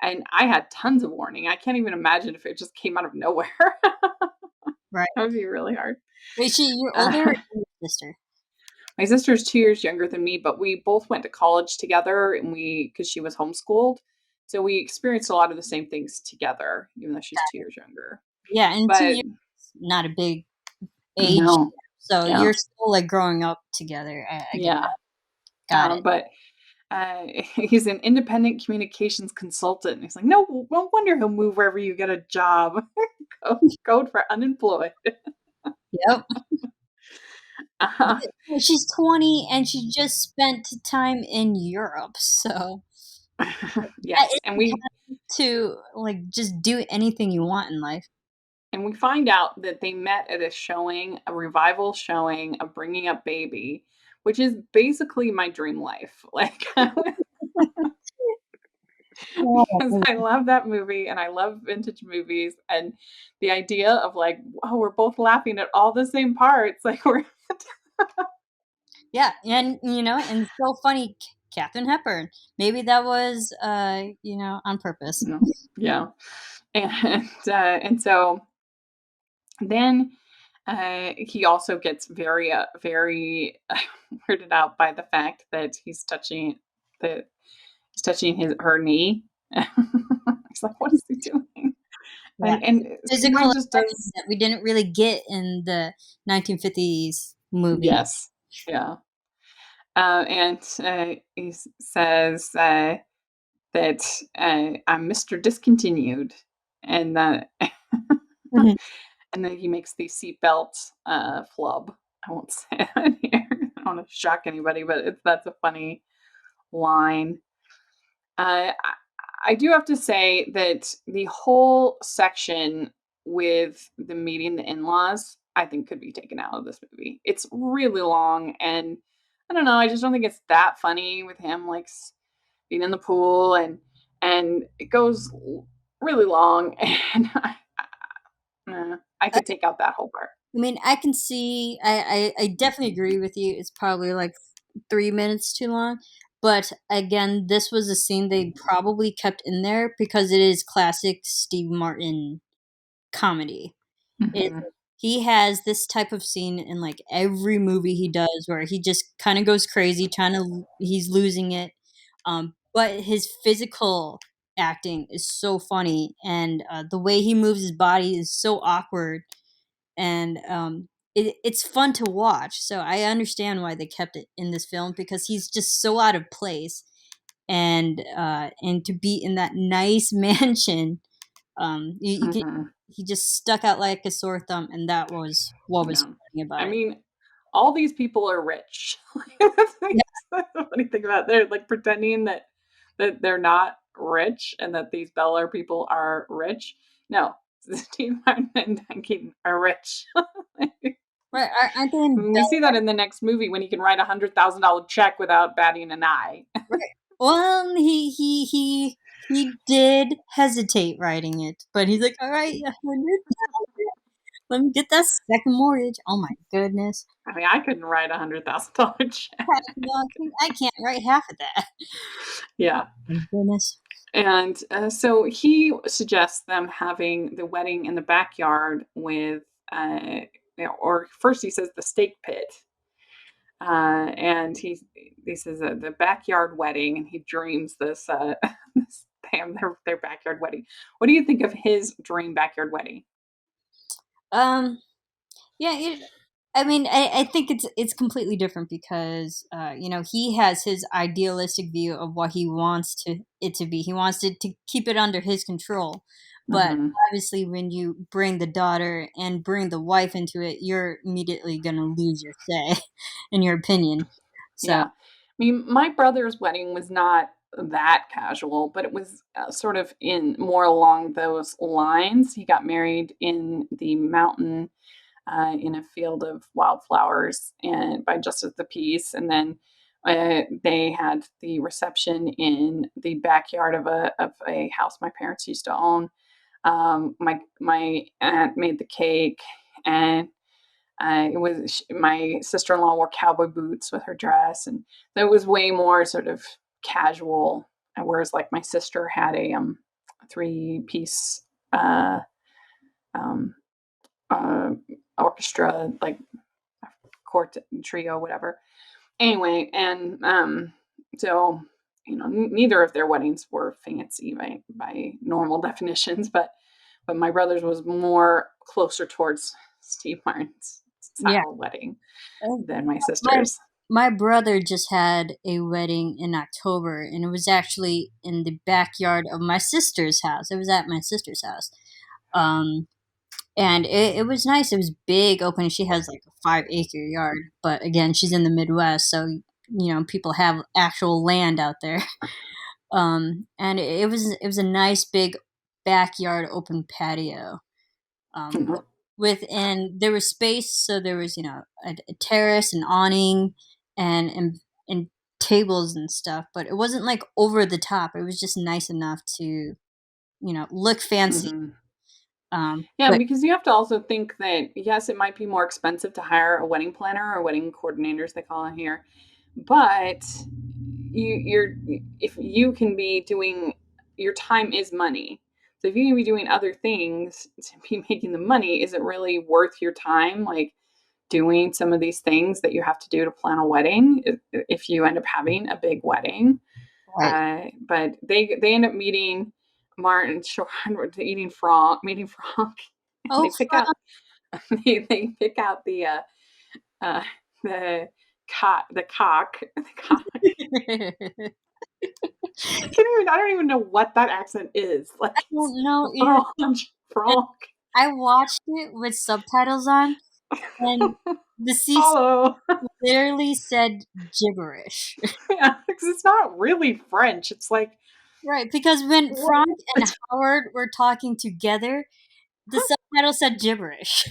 A: and I had tons of warning. I can't even imagine if it just came out of nowhere.
B: Right.
A: That would be really hard.
B: Wait, you're older
A: Uh,
B: or your sister?
A: my sister's 2 years younger than me, but we both went to college together, and because she was homeschooled, so we experienced a lot of the same things together, even though she's 2 years younger.
B: Yeah, and 2
A: But
B: years is not a big age,
A: no,
B: so
A: yeah,
B: you're still like growing up together. I get
A: yeah.
B: that. Got it.
A: But he's an independent communications consultant. He's like, no wonder he'll move wherever you get a job. Code for unemployed.
B: Yep.
A: Uh,
B: She's 20 and she just spent time in Europe, so that
A: yes, and
B: is to like just do anything you want in life.
A: we find out that they met at a showing, a revival showing of Bringing Up Baby, which is basically my dream life. Like because
B: Oh,
A: I love that movie and I love vintage movies, and the idea of like, oh, we're both laughing at all the same parts. Like we're
B: yeah, and and so funny, Katharine Hepburn. Maybe that was on purpose.
A: no, yeah. And so then he also gets very weirded out by the fact that he's touching her knee. He's like, "What is he doing?"
B: Yeah,
A: And Steve
B: physical
A: Martin just
B: affection
A: does.
B: that we didn't really get in the 1950s movie.
A: Yes, yeah. And he says that I'm Mr. Discontinued, and that
B: Mhm.
A: and then he makes the seatbelt flub. I won't say it here. I don't want to shock anybody, but that's a funny line. I do have to say that the whole section with the meeting the in-laws, I think could be taken out of this movie. It's really long, and I don't know. I just don't think it's that funny with him like being in the pool, and it goes really long, and I
B: I
A: could take out that whole part.
B: I mean, I can see. I definitely agree with you. It's probably like 3 minutes too long. But again, this was a scene they probably kept in there because it is classic Steve Martin comedy. It
A: Hmm.
B: He has this type of scene in like every movie he does where he just kind of goes crazy, he's losing it. But his physical acting is so funny, and the way he moves his body is so awkward, and it's fun to watch. So I understand why they kept it in this film because he's just so out of place, and to be in that nice mansion, you can
A: Hmm.
B: he just stuck out like a sore thumb, and that was what was
A: Yeah.
B: funny
A: I
B: about it.
A: mean, all these people are rich. That's the funny thing about it. They're like pretending that they're not rich and that these Bel Air people are rich. No, Steve Martin and Duncan are rich.
B: Right? Aren't they in
A: We see that in the next movie when he can write $100,000 check without batting an eye.
B: Right. Well, he did hesitate writing it, but he's like, "All right, 100,000. Let me get that second mortgage." Oh my goodness!
A: I mean, I couldn't write $100,000 check.
B: Heck, no, I can't write half of that.
A: Yeah.
B: My goodness.
A: And so he suggests them having the wedding in the backyard with, or first he says the steak pit. And he says the backyard wedding, and he dreams this, they have their backyard wedding. What do you think of his dream backyard wedding?
B: Um, Yeah, I mean, I think it's completely different because he has his idealistic view of what he wants it to be. He wants it to keep it under his control, but
A: Hmm.
B: obviously, when you bring the daughter and bring the wife into it, you're immediately gonna lose your say, in your opinion. So
A: Yeah. I mean, my brother's wedding was not that casual, but it was sort of in more along those lines. He got married in the mountain, in a field of wildflowers and by Justice of the Peace. And then they had the reception in the backyard of a house my parents used to own. My aunt made the cake, and my sister-in-law wore cowboy boots with her dress, and it was way more sort of casual. Whereas like my sister had a 3-piece um, uh, orchestra, like court trio, whatever. Anyway, and so neither of their weddings were fancy by normal definitions, but my brother's was more closer towards Steve Martin's
B: Yeah.
A: style wedding
B: Oh,
A: than my
B: my
A: sister's.
B: my brother just had a wedding in October, and it was actually in the backyard of my sister's house. It was at my sister's house. Um, and it was nice. It was big, open. She has like a 5-acre yard, but again, she's in the Midwest, so people have actual land out there. And it was a nice big backyard open patio. Um,
A: Mhm.
B: and there was space, so there was a terrace, an awning, and tables and stuff. But it wasn't like over the top. It was just nice enough to look fancy.
A: Mhm. Yeah,
B: But
A: because you have to also think that yes, it might be more expensive to hire a wedding planner or wedding coordinators, they call it here, but you're if you can be doing your time is money. So if you can be doing other things to be making the money, is it really worth your time? Like doing some of these things that you have to do to plan a wedding if you end up having a big wedding.
B: right.
A: But they end up meeting Martin Short, meeting Frank, and
B: Oh,
A: they pick out they pick out uh, the the cock. I don't even know what that accent is.
B: I
A: Like it's
B: don't know either.
A: Frank.
B: I watched it with subtitles on, and the CC
A: Follow.
B: literally said gibberish.
A: Yeah, because it's not really French. It's like
B: Right, because when Frank and Howard were talking together, the subtitle said gibberish.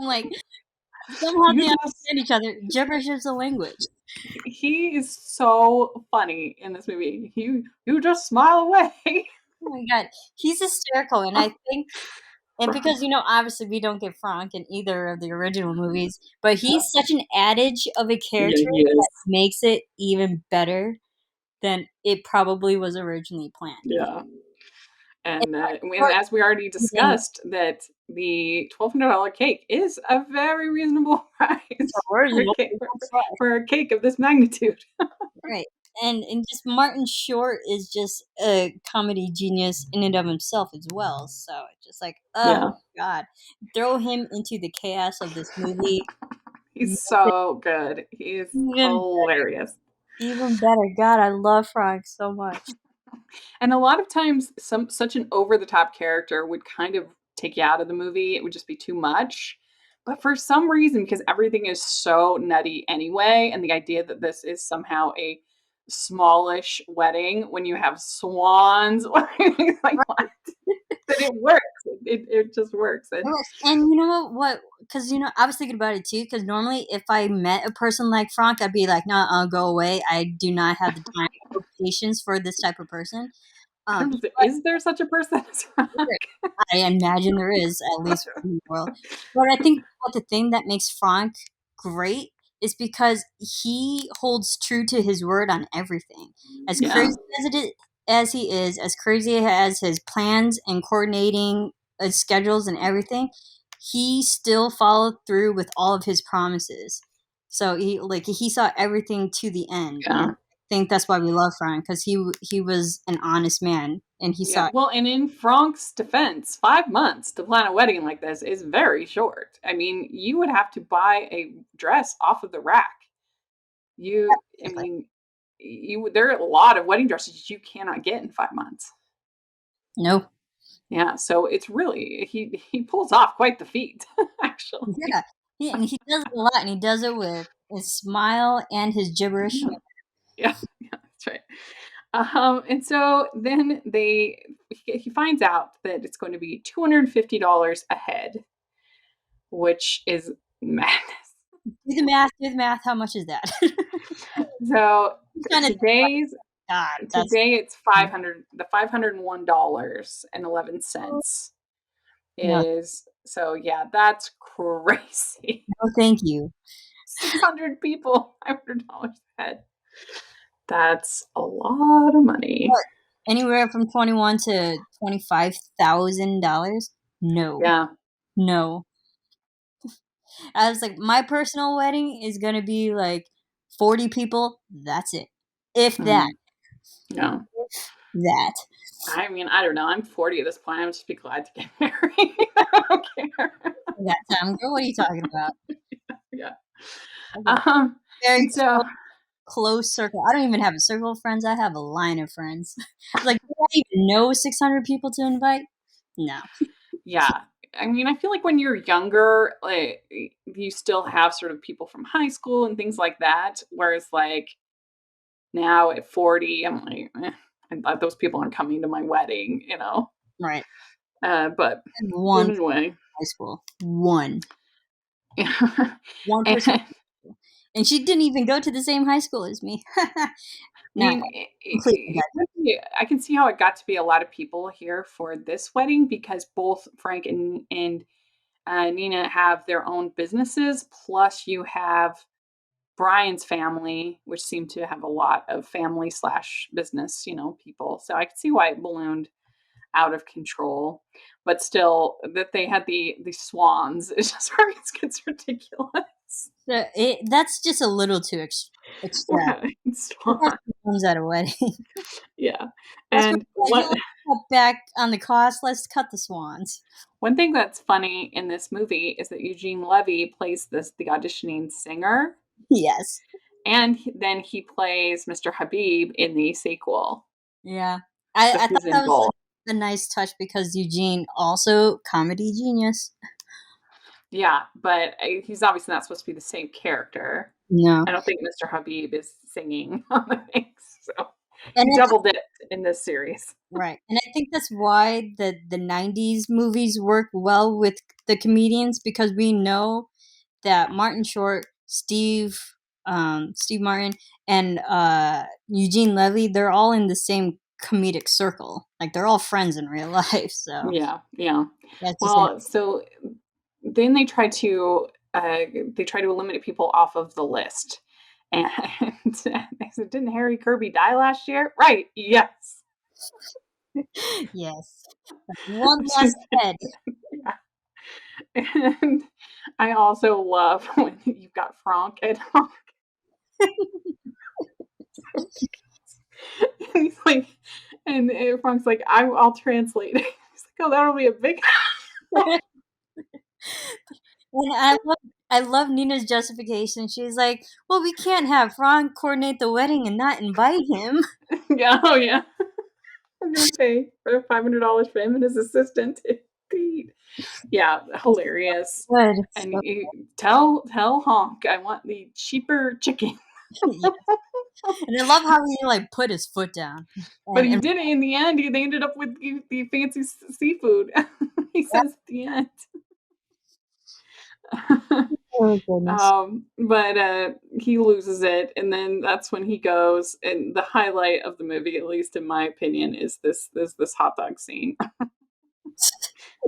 B: I'm like, somehow
A: you
B: they
A: just
B: understand each other. Gibberish is a language.
A: he is so funny in this movie. You just smile away.
B: Oh my god, he's hysterical, and I think, and because obviously we don't get Frank in either of the original movies, but he's such an adage of a
A: Yeah,
B: character
A: he
B: that
A: is.
B: makes it even better than it probably was originally planned.
A: Yeah.
B: And
A: And
B: part
A: as we already
B: using
A: discussed, that the $1,200 cake is a very reasonable
B: the
A: price for a
B: original,
A: cake, for a cake of this magnitude.
B: right? And just Martin Short is just a comedy genius in and of himself as well. So it's just like, oh
A: Yeah,
B: god, throw him into the chaos of this movie.
A: he's
B: Make it
A: so good. He's
B: even
A: hilarious.
B: even better. God, I love Frank so much.
A: And a lot of times, such an over the top character would kind of take you out of the movie. It would just be too much. But for some reason, because everything is so nutty anyway, and the idea that this is somehow a smallish wedding when you have swans, like what? That it works. It just works. And
B: And you know what? Because I was thinking about it too. Because normally, if I met a person like Frank, I'd be like, "No, go away. I do not have the time or patience for this type of person."
A: I don't know,
B: But
A: is there such a person as
B: there-
A: Frank?
B: I imagine there is at least one in the world. But I think what the thing that makes Frank great is because he holds true to his word on everything. As
A: Yeah,
B: crazy as he is, as crazy as his plans and coordinating schedules and everything, he still followed through with all of his promises. So he saw everything to the end, and
A: yeah.
B: I think that's why we love Frank because he was an honest man and he
A: Yeah,
B: saw.
A: well, and in Frank's defense, 5 months to plan a wedding like this is very short. I mean, you would have to buy a dress off of the rack. I
B: Exactly.
A: mean, there are a lot of wedding dresses you cannot get in 5 months.
B: No.
A: Yeah, so it's really he pulls off quite the feat, actually.
B: Yeah. And he does it a lot, and he does it with his smile and his gibberish.
A: Yeah, yeah, yeah, that's right. And so then he finds out that it's going to be $250 a head, which is madness.
B: Do the math. Do the math. How much is that?
A: So
B: Trying to God, that's
A: today it's $501.11
B: no,
A: is, so yeah, that's crazy.
B: no, thank you.
A: 600 people, $500 a head. That's a lot of money.
B: What, anywhere from $21 to $25,000? No,
A: Yeah.
B: no. I was like, my personal wedding is gonna be like 40 people. That's it, if that.
A: Yeah.
B: That.
A: I mean, I don't know. I'm 40 at this point. I'm just be glad to get married. I don't care.
B: That time, girl. What are you talking about?
A: Yeah.
B: Okay. Very
A: And so
B: close circle. I don't even have a circle of friends. I have a line of friends. Like, do I even know 600 people to invite? No.
A: yeah. I mean, I feel like when you're younger, like you still have sort of people from high school and things like that. Whereas like now at 40, I'm like, those people aren't coming to my wedding, you know?
B: Right.
A: But
B: One
A: anyway.
B: high school. One
A: And
B: person. And she didn't even go to the same high school as me.
A: I
B: No,
A: mean,
B: completely.
A: I can see how it got to be a lot of people here for this wedding because both Frank and Nina have their own businesses. Plus, you have Brian's family, which seemed to have a lot of family slash business, people. So I could see why it ballooned out of control. But still, that they had the swans, it just gets ridiculous.
B: So that's just a little too extra. Comes at a wedding.
A: Yeah.
B: That's
A: And
B: what cut back on the cost. Let's cut the swans.
A: one thing that's funny in this movie is that Eugene Levy plays the auditioning singer.
B: Yes.
A: And then he plays Mr. Habib in the sequel.
B: Yeah.
A: So
B: I thought
A: he's in
B: that was
A: both.
B: a nice touch because Eugene also comedy genius.
A: Yeah, but he's obviously not supposed to be the same character.
B: No.
A: I don't think Mr. Habib is singing on the things. So
B: And
A: he double dipped in this series.
B: right. And I think that's why the 90s movies work well with the comedians because we know that Martin Short, Steve Martin, and Eugene Levy, they're all in the same comedic circle. Like they're all friends in real life. So
A: Yeah.
B: that's just
A: Well, so then they try to eliminate people off of the list. And they said, didn't Harry Kirby die last year? Right. Yes.
B: yes. One less head.
A: Yeah. And I also love when you've got Frank at home. And he's like, and Frank's like, I'll translate. He's like, oh, that'll be a big.
B: And I love Nina's justification. She's like, "Well, we can't have Frank coordinate the wedding and not invite him."
A: Yeah, oh yeah. I'm gonna pay for $500 for him and his assistant. Indeed. Yeah, hilarious.
B: Good.
A: And
B: So,
A: you tell Honk I want the cheaper chicken.
B: yes. And I love how he like put his foot down.
A: But he
B: And
A: did it in the end. They ended up with the fancy seafood. He says at the end.
B: oh goodness.
A: But he loses it, and then that's when he goes. And the highlight of the movie, at least in my opinion, is this hot dog scene.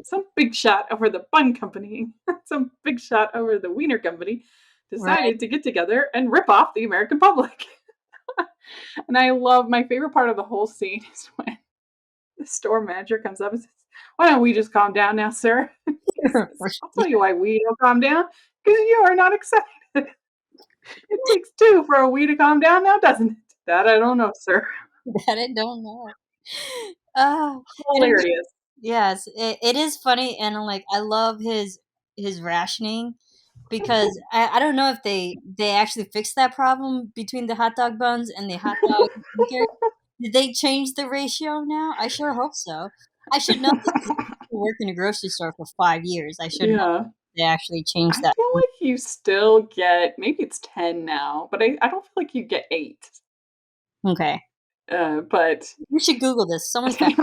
A: Some big shot over the bun company, some big shot over the wiener company, decided to get together and rip off the American public. And I love my favorite part of the whole scene is when the store manager comes up and says, "Why don't we just calm down now, sir?" Says, "I'll tell you why we don't calm down, because you are not excited. It takes two for a we to calm down now, doesn't it? That I don't know, sir."
B: That I don't know. Uh,
A: Hilarious.
B: yes, it is funny, and like I love his rationing because I don't know if they actually fixed that problem between the hot dog buns and the hot dog maker. Did they change the ratio now? I sure hope so. I should know this because I worked in a grocery store for 5 years. I should know
A: Yeah.
B: they actually
A: I
B: changed that.
A: feel like you still get, maybe it's 10 now, but I don't feel like you get 8.
B: Okay.
A: But
B: You should Google this. Someone's back.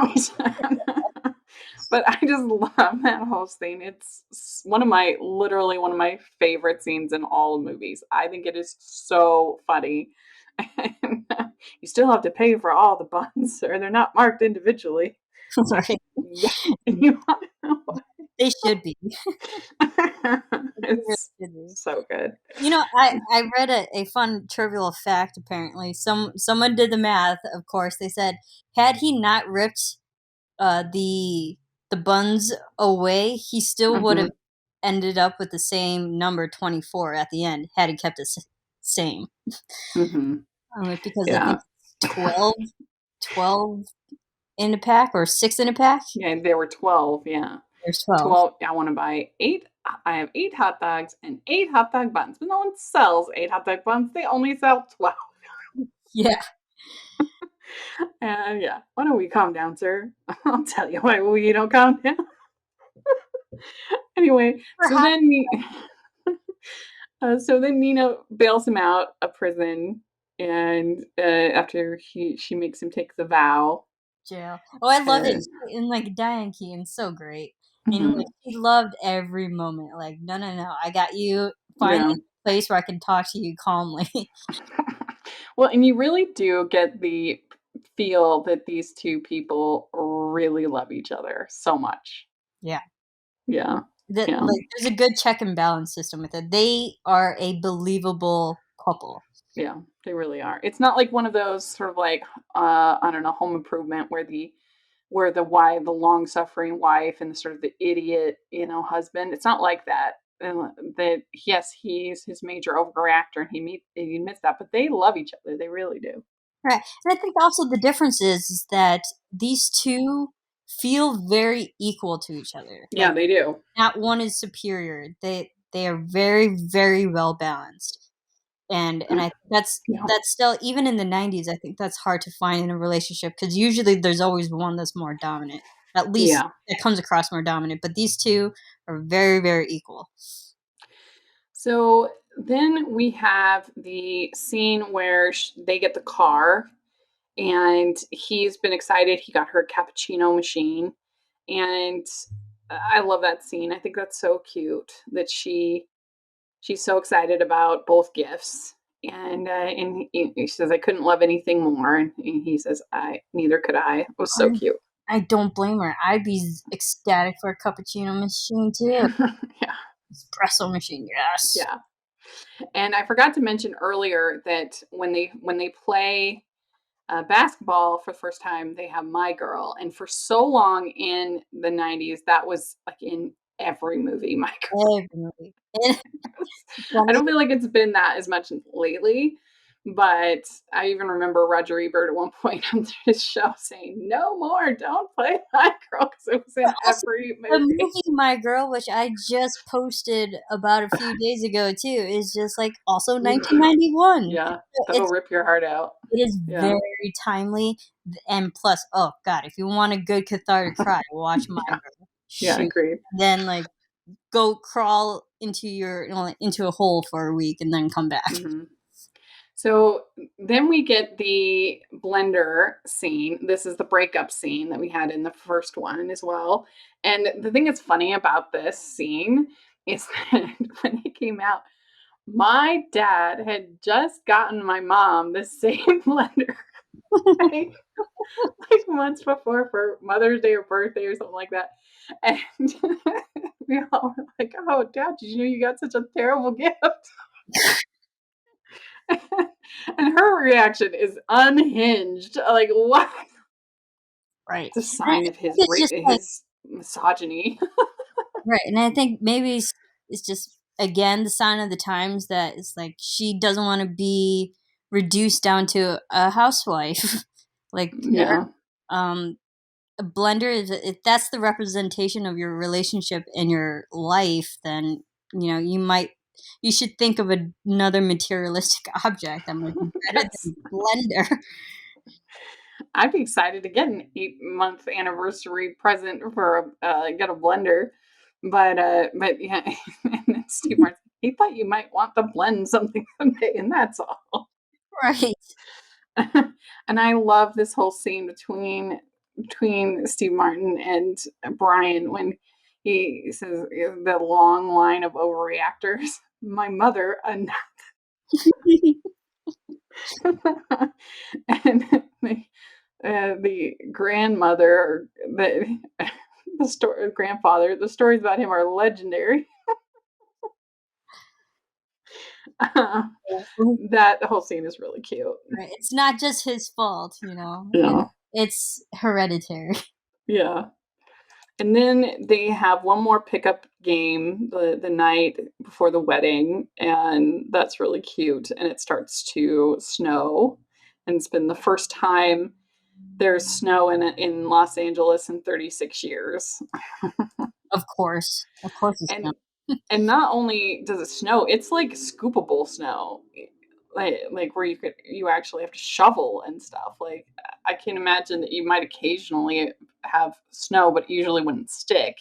A: but But I just love that whole scene. It's literally one of my favorite scenes in all movies. I think it is so funny. And, you still have to pay for all the buns, or they're not marked individually.
B: Right.
A: Yeah, you want to know why?
B: They should be.
A: It's
B: Should be.
A: so good.
B: I read a fun trivial fact. Apparently, someone did the math. Of course, they said had he not ripped the buns away, he still would have ended up with the same number 24 at the end had he kept it same. Because I think it's 12 in a pack or 6 in a pack.
A: Yeah, there were 12. Yeah,
B: there's 12.
A: 12. I want to buy 8. I have 8 hot dogs and 8 hot dog buns, but no one sells 8 hot dog buns. They only sell 12.
B: Yeah.
A: And yeah, why don't we calm down, sir? I'll tell you why we don't calm down. Anyway, so then Nina bails him out of prison, and after she makes him take the vow.
B: Jail. Oh, I love it. And like Diane Keaton's so great. And like, she loved every moment. Like, no, I got you. Find a place where I can talk to you calmly.
A: Well, and you really do get the feel that these two people really love each other so much.
B: Yeah.
A: Yeah.
B: Like, there's a good check and balance system with it. They are a believable couple.
A: Yeah, they really are. It's not like one of those sort of like I don't know, Home Improvement where the long suffering wife and the sort of the idiot, husband. It's not like that. That yes, he's his major overreactor and he admits that, but they love each other. They really do.
B: Right. And I think also the difference is that these two feel very equal to each other.
A: Yeah, they do.
B: Not one is superior. They are very, very well balanced. And I think that's still, even in the 90s, I think that's hard to find in a relationship because usually there's always one that's more dominant. At least it comes across more dominant. But these two are very, very equal.
A: So then we have the scene where they get the car, and he's been excited. He got her a cappuccino machine, and I love that scene. I think that's so cute that she's so excited about both gifts. And he says, "I couldn't love anything more." And he says, neither could I." It was so cute.
B: I don't blame her. I'd be ecstatic for a cappuccino machine too.
A: Yeah.
B: Espresso machine, yes.
A: Yeah. And I forgot to mention earlier that when they play basketball for the first time, they have My Girl. And for so long in the 90s, that was like in every movie, My Girl.
B: Every movie.
A: I don't feel like it's been that as much lately, but I even remember Roger Ebert at one point on his show saying, "No more, don't play My Girl," because it was in every movie.
B: The movie My Girl, which I just posted about a few days ago too, is just like also 1991.
A: Yeah, that'll rip your heart out.
B: It is very timely, and plus, oh god, if you want a good cathartic cry, watch My Girl.
A: Yeah, agreed.
B: Then like go crawl into into a hole for a week and then come back.
A: So then we get the blender scene. This is the breakup scene that we had in the first one as well. And the thing that's funny about this scene is that when it came out, my dad had just gotten my mom the same blender. Right? Like months before for Mother's Day or birthday or something like that. And we all were like, "Oh, Dad, did you know you got such a terrible gift?" And her reaction is unhinged. Like, what?
B: Right.
A: It's a sign of his misogyny.
B: Right. And I think maybe it's just, again, the sign of the times that it's like she doesn't want to be reduced down to a housewife. Like, a blender is, if that's the representation of your relationship in your life, then you should think of another materialistic object that might be better than blender.
A: I'd be excited to get an 8-month anniversary present for get a blender, but yeah. And then Steve Martin, he thought you might want to blend something someday, and that's all.
B: Right.
A: And I love this whole scene between between Steve Martin and Brian when he says the long line of overreactors. My mother, and the grandmother, the story, grandfather. The stories about him are legendary. That whole scene is really cute.
B: Right. It's not just his fault,
A: Yeah.
B: it's hereditary.
A: Yeah. And then they have one more pickup game the night before the wedding, and that's really cute. And it starts to snow, and it's been the first time there's snow in Los Angeles in 36 years.
B: Of course it's
A: And
B: not.
A: and not only does it snow, it's like scoopable snow. Like where you actually have to shovel and stuff. Like I can imagine that you might occasionally have snow, but usually wouldn't stick.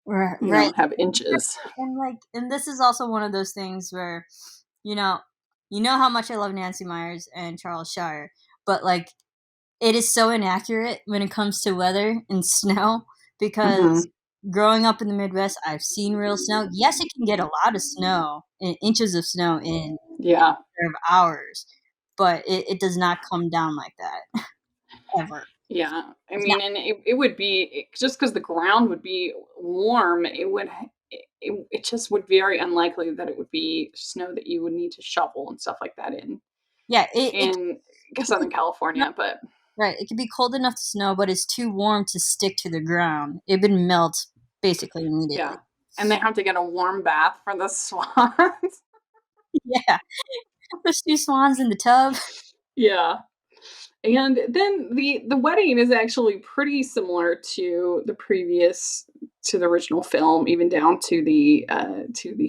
B: Right.
A: Have inches.
B: And this is also one of those things where, you know, how much I love Nancy Myers and Charles Shire, but like it is so inaccurate when it comes to weather and snow because
A: Mhm.
B: growing up in the Midwest, I've seen real snow. Yes, it can get a lot of snow, inches of snow in a
A: Yeah.
B: matter of hours, but it does not come down like that ever.
A: Yeah. I
B: It's not
A: mean, and it would be just because the ground would be warm, it just would be very unlikely that it would be snow that you would need to shovel and stuff like that
B: yeah,
A: in
B: it
A: Southern
B: could
A: California, but
B: right. It could be cold enough to snow, but it's too warm to stick to the ground. It would melt basically immediately.
A: yeah. And they have to get a warm bath for the swans.
B: Yeah, there's two swans in the tub.
A: Yeah. And then the wedding is actually pretty similar to the original film, even down to the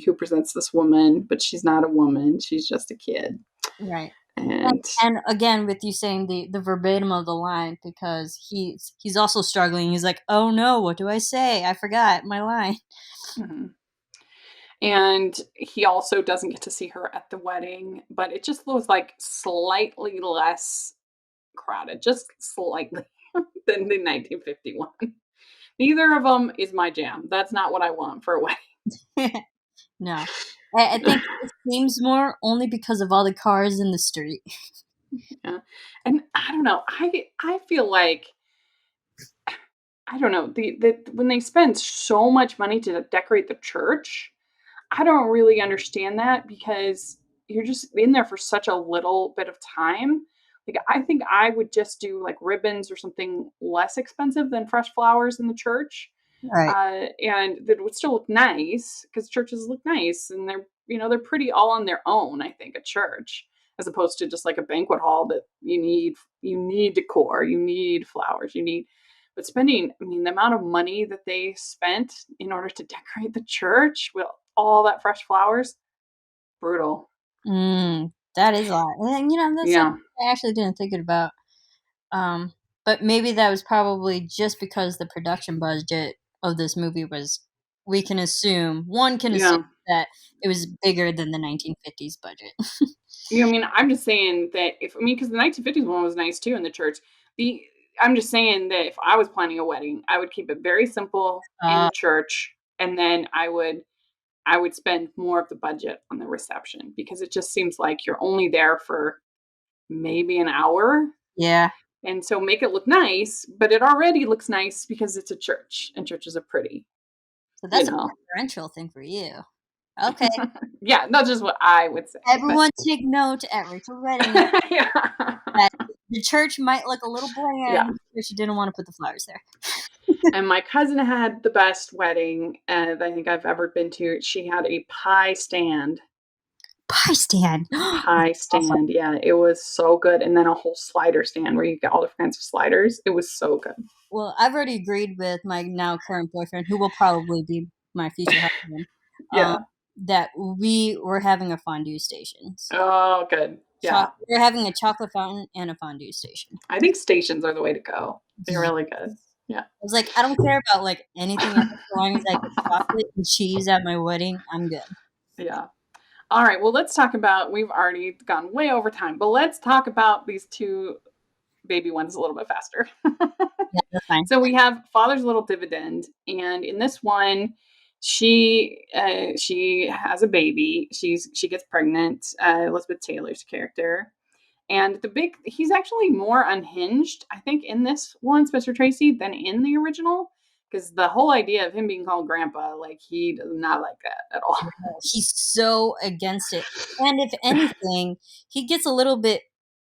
A: who presents this woman, but she's not a woman, she's just a kid.
B: Right.
A: And
B: And again, with you saying the verbatim of the line, because he's also struggling. He's like, "Oh no, what do I say? I forgot my line."
A: mhm. And he also doesn't get to see her at the wedding, but it just was like slightly less crowded, just slightly than the 1951. Neither of them is my jam. That's not what I want for a wedding.
B: No, I think it seems more only because of all the cars in the street.
A: Yeah. And I don't know. I feel like I don't know, the when they spend so much money to decorate the church, I don't really understand that because you're just in there for such a little bit of time. Like I think I would just do like ribbons or something less expensive than fresh flowers in the church.
B: Right.
A: And that would still look nice because churches look nice and they're pretty all on their own, I think, a church, as opposed to just like a banquet hall that you need decor, you need flowers, but spending, I mean, the amount of money that they spent in order to decorate the church with all that fresh flowers, brutal.
B: That is a lot, and that's something
A: Yeah.
B: I actually didn't think about. Um, but maybe that was probably just because the production budget of this movie was. One can assume
A: Yeah.
B: that it was bigger than the 1950s budget.
A: I mean, I'm just saying that because the 1950s one was nice too in the church. The I'm just saying that if I was planning a wedding, I would keep it very simple in
B: Uh,
A: the church, and then I would spend more of the budget on the reception because it just seems like you're only there for maybe an hour.
B: yeah.
A: And so make it look nice, but it already looks nice because it's a church and churches are pretty,
B: So
A: you
B: that's a
A: know.
B: preferential thing for you. Okay.
A: Yeah, that's just what I would say. But
B: Everyone take note at Rachel's wedding
A: yeah.
B: that the church might look a little
A: Yeah.
B: bland if she didn't want to put the flowers there.
A: And my cousin had the best wedding I think I've ever been to. She had a pie stand.
B: Pie stand.
A: Pie stand. Yeah, it was so good. And then a whole slider stand where you get all different kinds of sliders. It was so good.
B: Well, I've already agreed with my now current boyfriend, who will probably be my future husband, um,
A: Yeah.
B: that we were having a fondue station. So
A: Oh, good. Yeah.
B: we're having a chocolate fountain and a fondue station.
A: I think stations are the way to go. They're really good. Yeah.
B: I was like, I don't care about like anything else as long as I get chocolate and cheese at my wedding. I'm good.
A: Yeah. All right. Well, let's talk about, we've already gone way over time, but let's talk about these two baby one's a little bit faster.
B: Yeah, that's fine.
A: So we have Father's Little Dividend, and in this one, she has a baby. She gets pregnant. Elizabeth Taylor's character, and he's actually more unhinged, I think, in this one, Spencer Tracy, than in the original. Because the whole idea of him being called grandpa, like, he does not like that at all.
B: He's so against it. And if anything, he gets a little bit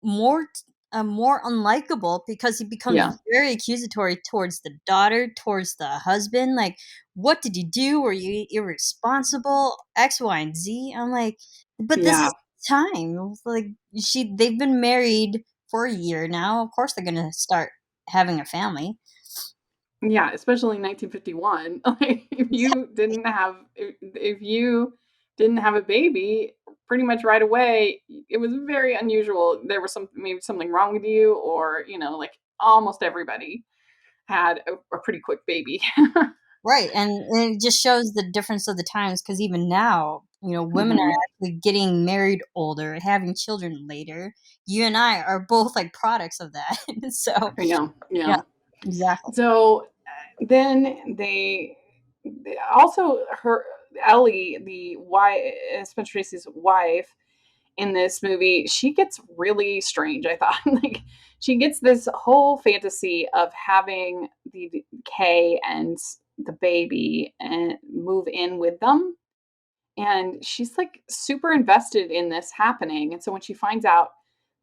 B: more unlikable because he becomes
A: Yeah.
B: very accusatory towards the daughter, towards the husband. Like, what did you do? Were you irresponsible? X, Y, and Z. I'm like, but this
A: Yeah.
B: is time. Like, they've been married for a year now. Of course, they're gonna start having a family.
A: Yeah, especially in 1951. Like, if you didn't have a baby pretty much right away, it was very unusual. There was maybe something wrong with you, or, like, almost everybody had a pretty quick baby.
B: Right, and it just shows the difference of the times because even now, women are
A: Mhm.
B: actually getting married older, having children later. You and I are both like products of that. So,
A: Yeah,
B: yeah,
A: yeah.
B: exactly.
A: So then also, her Ellie, the wife, Spencer Tracy's wife, in this movie, she gets really strange, I thought. Like, she gets this whole fantasy of having the Kay and the baby and move in with them. And she's like super invested in this happening. And so when she finds out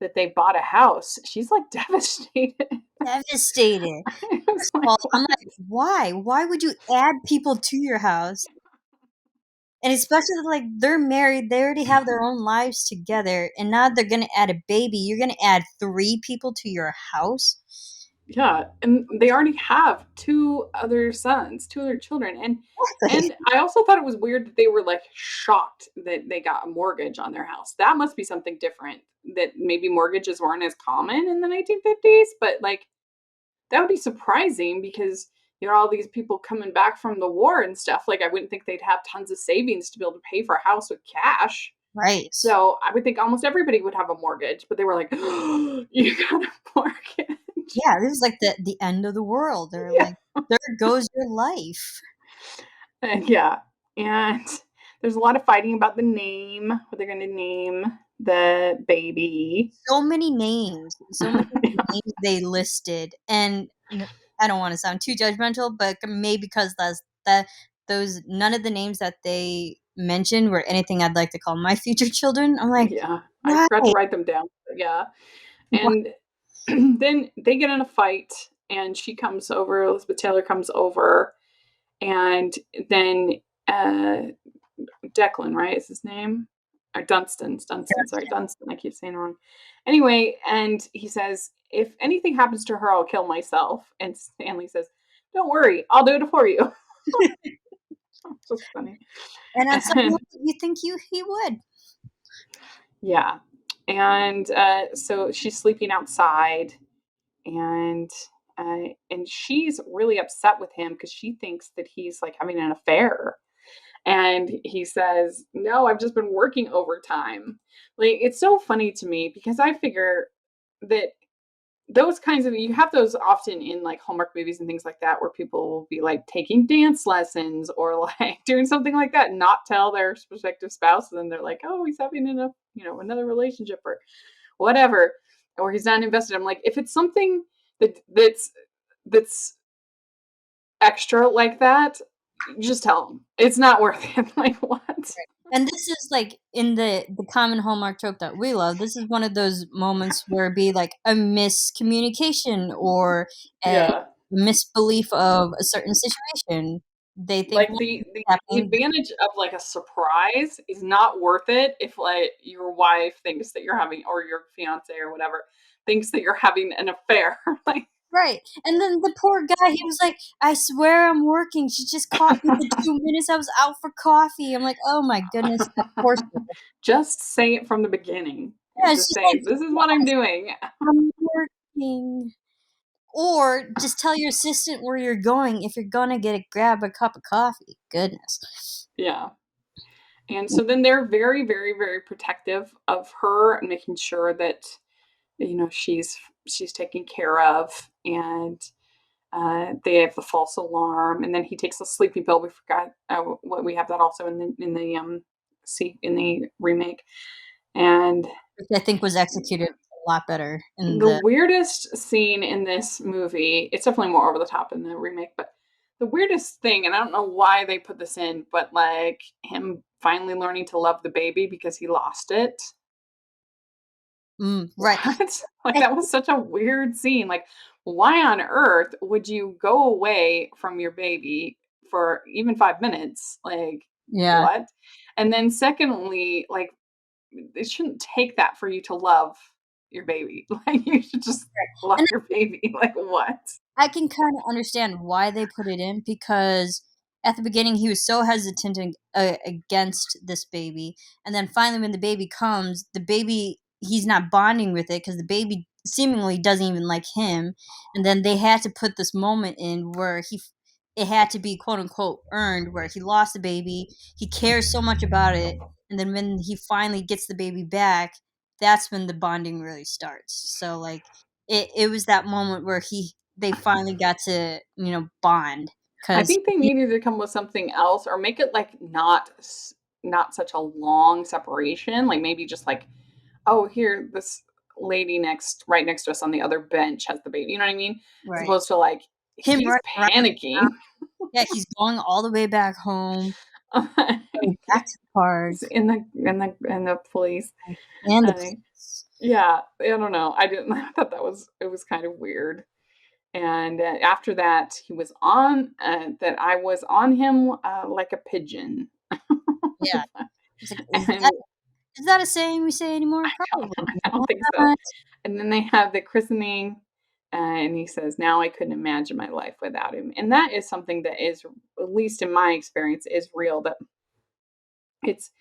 A: that they bought a house, she's like devastated.
B: Devastated.
A: I was
B: First of
A: like,
B: all, I'm
A: what?
B: like, why? Why would you add people to your house? And especially like they're married, they already have their own lives together, and now they're gonna add a baby. You're gonna add 3 people to your house.
A: Yeah, and they already have two other sons, two other children,
B: Exactly.
A: and I also thought it was weird that they were, like, shocked that they got a mortgage on their house. That must be something different, that maybe mortgages weren't as common in the 1950s, but, like, that would be surprising because you know all these people coming back from the war and stuff. Like, I wouldn't think they'd have tons of savings to be able to pay for a house with cash.
B: Right.
A: So I would think almost everybody would have a mortgage, but they were like, "Oh, you got a mortgage."
B: Yeah, this is like the end of the world. They're
A: Yeah.
B: like, there goes your life.
A: And yeah, and there's a lot of fighting about the name, what they're gonna name the baby.
B: So many names, so many names they listed, and I don't want to sound too judgmental, but maybe because those none of the names that they mentioned were anything I'd like to call my future children. I'm like,
A: Yeah, I
B: why?
A: forgot to write them down, but yeah.
B: Why?
A: And then they get in a fight, and she comes over, Elizabeth Taylor comes over, and then, uh, Declan, right, is his name? Or Dunstan, sorry, Dunstan, I keep saying it wrong. Anyway, and he says, "If anything happens to her, I'll kill myself." And Stanley says, "Don't worry, I'll do it for you." Just funny.
B: And on some level,
A: And
B: you think he would.
A: yeah, and, so she's sleeping outside, and, and she's really upset with him because she thinks that he's, like, having an affair. And he says, "No, I've just been working overtime." Like, it's so funny to me because I figure that those kinds of you have those often in, like, Hallmark movies and things like that where people will be, like, taking dance lessons or, like, doing something like that, and not tell their prospective spouse, and then they're like, "Oh, he's having another relationship," or whatever, or he's not invested. I'm like, if it's something that's extra like that, just tell them. It's not worth it. Like, what?
B: And this is like in the common Hallmark trope that we love. This is one of those moments where it'd be like a miscommunication or a
A: Yeah.
B: misbelief of a certain situation. They think
A: Like,
B: one
A: the
B: thing is
A: the the
B: happening.
A: advantage of, like, a surprise is not worth it if, like, your wife thinks that you're having, or your fiance or whatever, thinks that you're having an affair. Like,
B: Right. And then the poor guy, he was like, I swear I'm working. She just caught me the 2 minutes I was out for coffee. I'm like, oh my goodness, of course.
A: just say it from the beginning.
B: Yeah, it's
A: Just
B: just
A: say,
B: like,
A: "This is what I'm doing."
B: I'm working. Or just tell your assistant where you're going if you're gonna grab a cup of coffee. Goodness.
A: Yeah. And so then they're very, very, very protective of her and making sure that she's taken care of, and they have the false alarm, and then he takes a sleeping pill. We forgot what we have that also in the remake. And
B: which I think was executed a lot better in
A: the
B: the.
A: weirdest scene in this movie, it's definitely more over the top in the remake, but the weirdest thing, and I don't know why they put this in, but like him finally learning to love the baby because he lost it.
B: Right.
A: What? Like that was such a weird scene. Like, why on earth would you go away from your baby for even 5 minutes? Like,
B: Yeah.
A: what? And then secondly, like it shouldn't take that for you to love your baby. Like you should just love
B: And
A: your baby. Like what?
B: I can kind of understand why they put it in, because at the beginning he was so hesitant against this baby, and then finally when the baby comes, the baby, he's not bonding with it because the baby seemingly doesn't even like him, and then they had to put this moment in where it had to be quote unquote earned, where he lost the baby, he cares so much about it, and then when he finally gets the baby back, that's when the bonding really starts. So like it was that moment where they finally got to bond,
A: I
B: because
A: think they needed to come with something else or make it like not such a long separation. Like maybe just like, oh, here this lady right next to us on the other bench has the baby. You know what I mean? As
B: right,
A: opposed to like
B: him
A: he's
B: running around,
A: panicking.
B: yeah, he's going all the way back home, going back
A: He's
B: to the park,
A: in the police.
B: and the
A: I,
B: police.
A: yeah, I don't know. I didn't. I thought it was kind of weird. And after that, he was on that I was on him like a pigeon.
B: Yeah, it's like,
A: And
B: is that a saying we say anymore? Probably
A: I don't think so.
B: not.
A: And then they have the christening, and he says, "Now I couldn't imagine my life without him." And that is something that is, at least in my experience, is real. That it's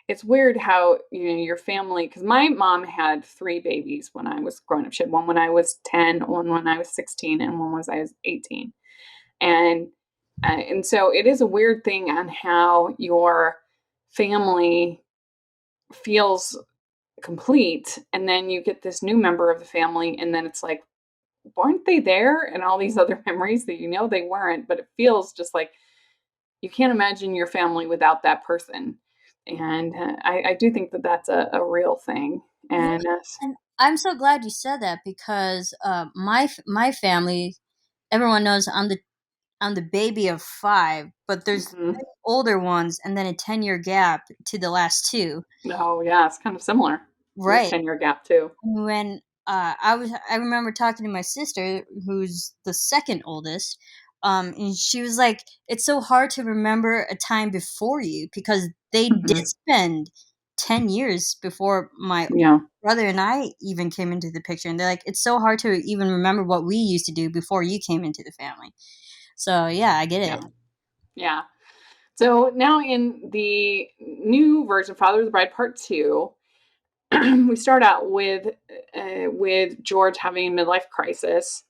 A: it's weird how your family. Because my mom had three babies when I was growing up. She had one when I was 10, one when I was 16, and one was I was 18. And and so it is a weird thing on how your family feels complete, and then you get this new member of the family, and then it's like, weren't they there? And all these other memories that they weren't, but it feels just like you can't imagine your family without that person. And I do think that that's a real thing.
B: Yeah,
A: And
B: and I'm so glad you said that, because my family, everyone knows I'm the baby of five, but there's
A: mhm.
B: older ones, and then a 10-year gap to the last two.
A: Oh yeah, it's kind of similar. We have
B: Right.
A: 10-year gap too.
B: When I remember talking to my sister, who's the second oldest, and she was like, "It's so hard to remember a time before you, because they did
A: Hmm.
B: spend 10 years before my
A: Yeah,
B: brother and I even came into the picture, and they're like, it's so hard to even remember what we used to do before you came into the family." So yeah, I get
A: yeah,
B: it.
A: yeah. So now in the new version, Father of the Bride Part Two, we start out with George having a midlife crisis,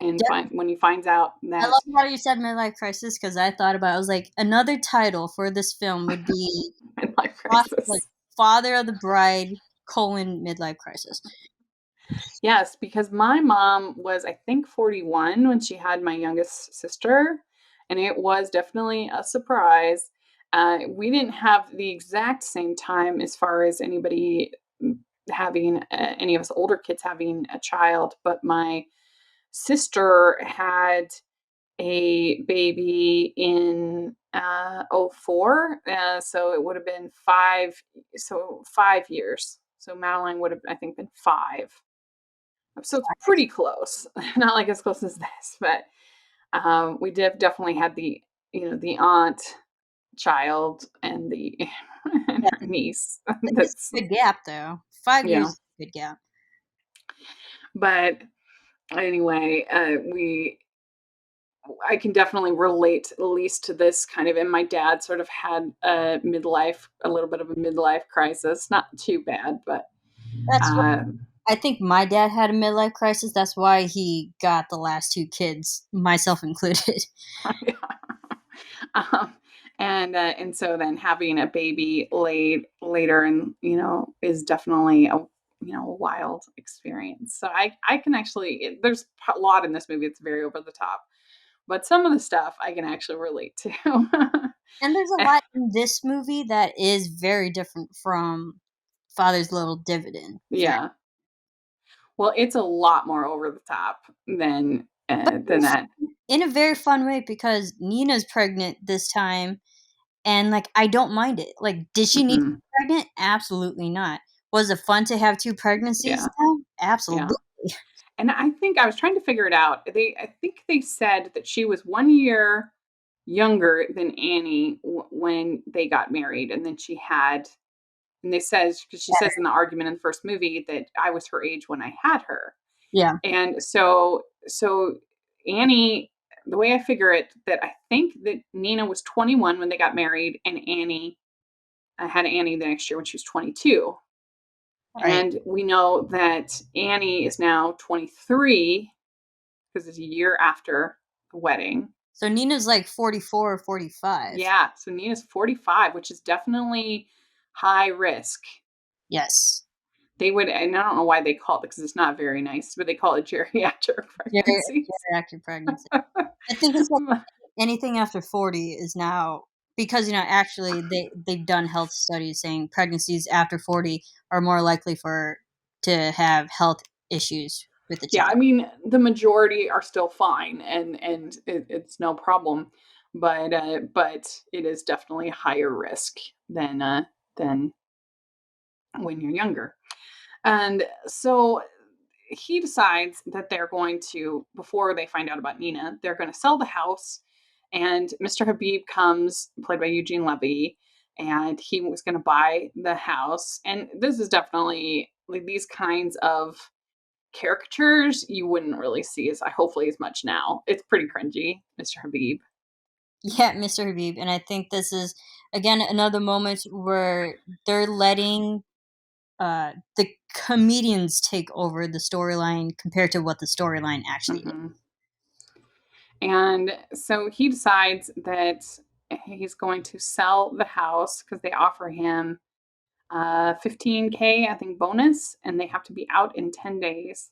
A: and when he finds out
B: I
A: that
B: love how you said midlife crisis, because I thought about it. I was like, another title for this film would be
A: midlife
B: like
A: crisis.
B: Father of the Bride colon midlife crisis.
A: Yes, because my mom was, I think, 41 when she had my youngest sister, and it was definitely a surprise. We didn't have the exact same time as far as anybody having any of us older kids having a child, but my sister had a baby in 04, so it would have been 5 years. So Madeline would have, I think, been 5. So it's pretty close. Not like as close as this, but we definitely had the aunt child and the and
B: Yeah,
A: her niece.
B: it's
A: That's
B: a good gap though. 5 years
A: yeah.
B: is a good gap.
A: But anyway, we I can definitely relate at least to this kind of. And my dad sort of had a little bit of a midlife crisis. Not too bad, but
B: That's why
A: uh,
B: I think my dad had a midlife crisis. That's why he got the last two kids, myself included.
A: um, and so then having a baby later, and is definitely a wild experience. So I can actually, there's a lot in this movie that's very over the top, but some of the stuff I can actually relate to.
B: And there's a lot in this movie that is very different from Father's Little Dividend.
A: Yeah. Well, it's a lot more over the top than that.
B: In a very fun way, because Nina's pregnant this time, and like I don't mind it. Like, did she need to
A: Mhm.
B: be pregnant? Absolutely not. Was it fun to have 2 pregnancies
A: Yeah.
B: now?
A: Yeah.
B: Absolutely.
A: And I think I was trying to figure it out. I think they said that she was 1 year younger than Annie when they got married, and then she had, and they says, because she says in the argument in the first movie that I was her age when I had her.
B: Yeah.
A: And so Annie, the way I figure it, that I think that Nina was 21 when they got married, and Annie, I had Annie the next year when she was 22.
B: Right.
A: And we know that Annie is now 23 because it's a year after the wedding.
B: So Nina's like 44 or 45.
A: Yeah, so Nina's 45, which is definitely high risk.
B: Yes.
A: They would, and I don't know why they call it, because it's not very nice, but they call it geriatric pregnancies.
B: Geriatric pregnancy. I think it's like anything after 40 is now, because actually they've done health studies saying pregnancies after 40 are more likely to have health issues with the
A: Yeah,
B: child.
A: I mean, the majority are still fine, and it's no problem, but it is definitely higher risk than when you're younger. And so he decides that they're going to, before they find out about Nina, they're going to sell the house. And Mr. Habib comes, played by Eugene Levy, and he was going to buy the house. And this is definitely like these kinds of caricatures you wouldn't really see as hopefully as much now. It's pretty cringy, Mr. Habib.
B: Yeah, Mr. Habib. And I think this is, again, another moment where they're letting the comedians take over the storyline compared to what the storyline actually is.
A: Mm-hmm. And so he decides that he's going to sell the house because they offer him 15K, I think, bonus, and they have to be out in 10 days.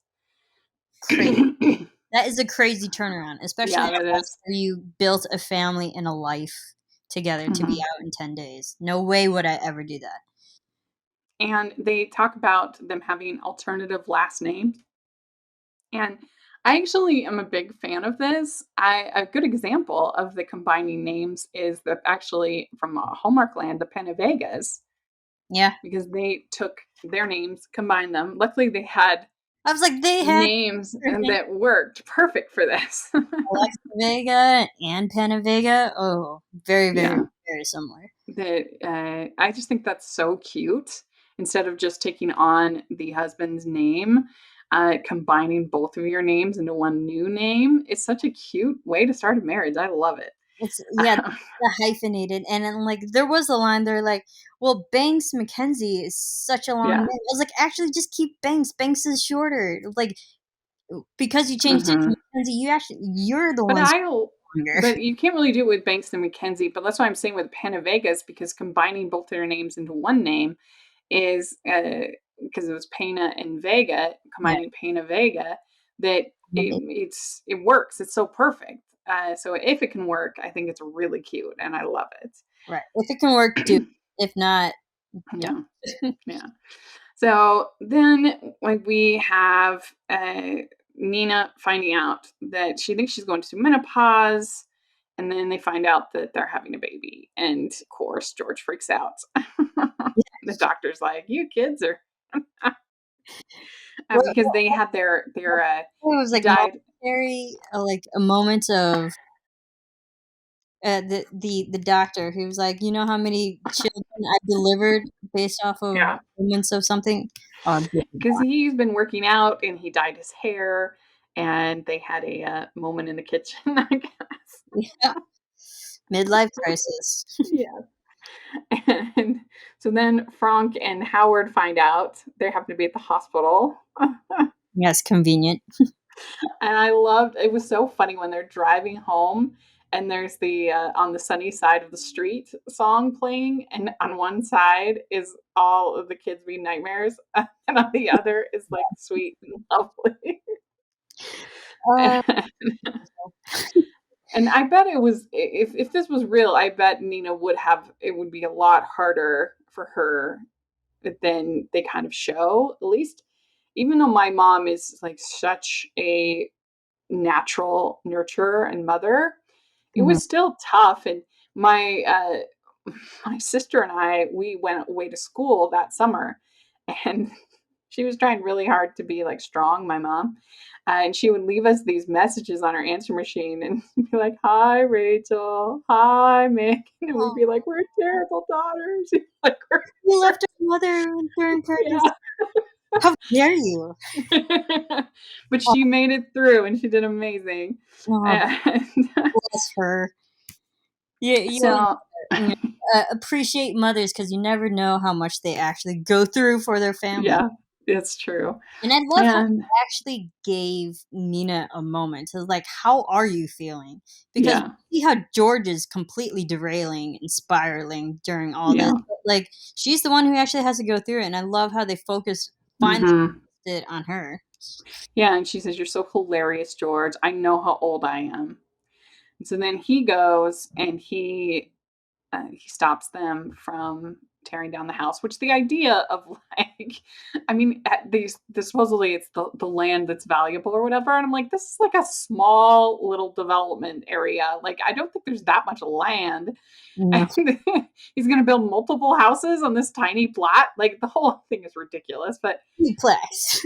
B: Crazy. That is a crazy turnaround, especially
A: Yeah, that is.
B: after you built a family and a life together to be
A: Mhm.
B: out in 10 days. No way would I ever do that.
A: And they talk about them having alternative last names. And I actually am a big fan of this. A good example of the combining names is that actually from Hallmark Land, the Pennevegas,
B: Yeah.
A: because they took their names, combined them. Luckily, they had
B: I was like, they had
A: names that worked perfect for this.
B: Alexa Vega and Panna Vega. Oh, very, very,
A: Yeah.
B: very similar.
A: That I just think that's so cute. Instead of just taking on the husband's name, combining both of your names into one new name, it's such a cute way to start a marriage. I love it.
B: It's the hyphenated, and then like there was a line there like, well, Banks McKenzie is such a long
A: Yeah.
B: name. I was like, actually, just keep Banks. Banks is shorter. Like because you changed it to
A: Mhm.
B: McKenzie, you're the
A: But
B: ones longer.
A: but you can't really do it with Banks and McKenzie. But that's why I'm saying with Vegas, because combining both their names into one name is because it was Pena and Vega,
B: Yeah,
A: combining Pena Vega, that it works. It's so perfect. So if it can work, I think it's really cute and I love
B: right. If it can work, do it.
A: it.
B: If not,
A: Yeah,
B: don't.
A: yeah. So then, like, we have Nina finding out that she thinks she's going to menopause, and then they find out that they're having a baby, and of course, George freaks out. The doctor's like, "You kids are,"
B: Well,
A: because they had their
B: it was like
A: died.
B: momentary, like a moment of the doctor who was like, you know how many children I delivered based off of
A: Yeah,
B: moments of something. Oh, good
A: because he's been working out and he dyed his hair, and they had a moment in the kitchen, I guess.
B: God. Yeah. Midlife crisis.
A: Yeah. And so then Frank and Howard find out they happen to be at the hospital.
B: Yes, convenient.
A: And I loved it was so funny when they're driving home and there's the On the Sunny Side of the Street song playing, and on one side is all of the kids being nightmares, and on the other is like sweet and lovely.
B: Uh,
A: And I bet it was, if this was real, I bet Nina would have, it would be a lot harder for her than they kind of show, at least. Even though my mom is like such a natural nurturer and mother, it
B: mhm.
A: was still tough. And my my sister and I, we went away to school that summer, and she was trying really hard to be like strong, my mom. And she would leave us these messages on her answer machine and be like, "Hi, Rachel. Hi, Mick." And we'd be like, "We're terrible daughters." Like,
B: You left your mother during pregnancy.
A: yeah.
B: How dare you?
A: But she made it through and she did amazing.
B: Oh,
A: And
B: bless her. You
A: so,
B: appreciate mothers because you never know how much they actually go through for their family.
A: yeah, it's true.
B: And I love how
A: And
B: they actually gave Nina a moment to like, how are you feeling? Because
A: yeah,
B: we see how George is completely derailing and spiraling during all this.
A: yeah.
B: But, like, she's the one who actually has to go through it, and I love how they finally
A: Hmm.
B: focused it on her.
A: Yeah, and she says, "You're so hilarious, George. I know how old I am." And so then he goes and he stops them from tearing down the house, which the idea of like, I mean, at these, this supposedly it's the land that's valuable or whatever. And I'm like, this is like a small little development area. Like, I don't think there's that much land.
B: Yeah.
A: And he's going to build multiple houses on this tiny plot. Like, the whole thing is ridiculous. But
B: Plex.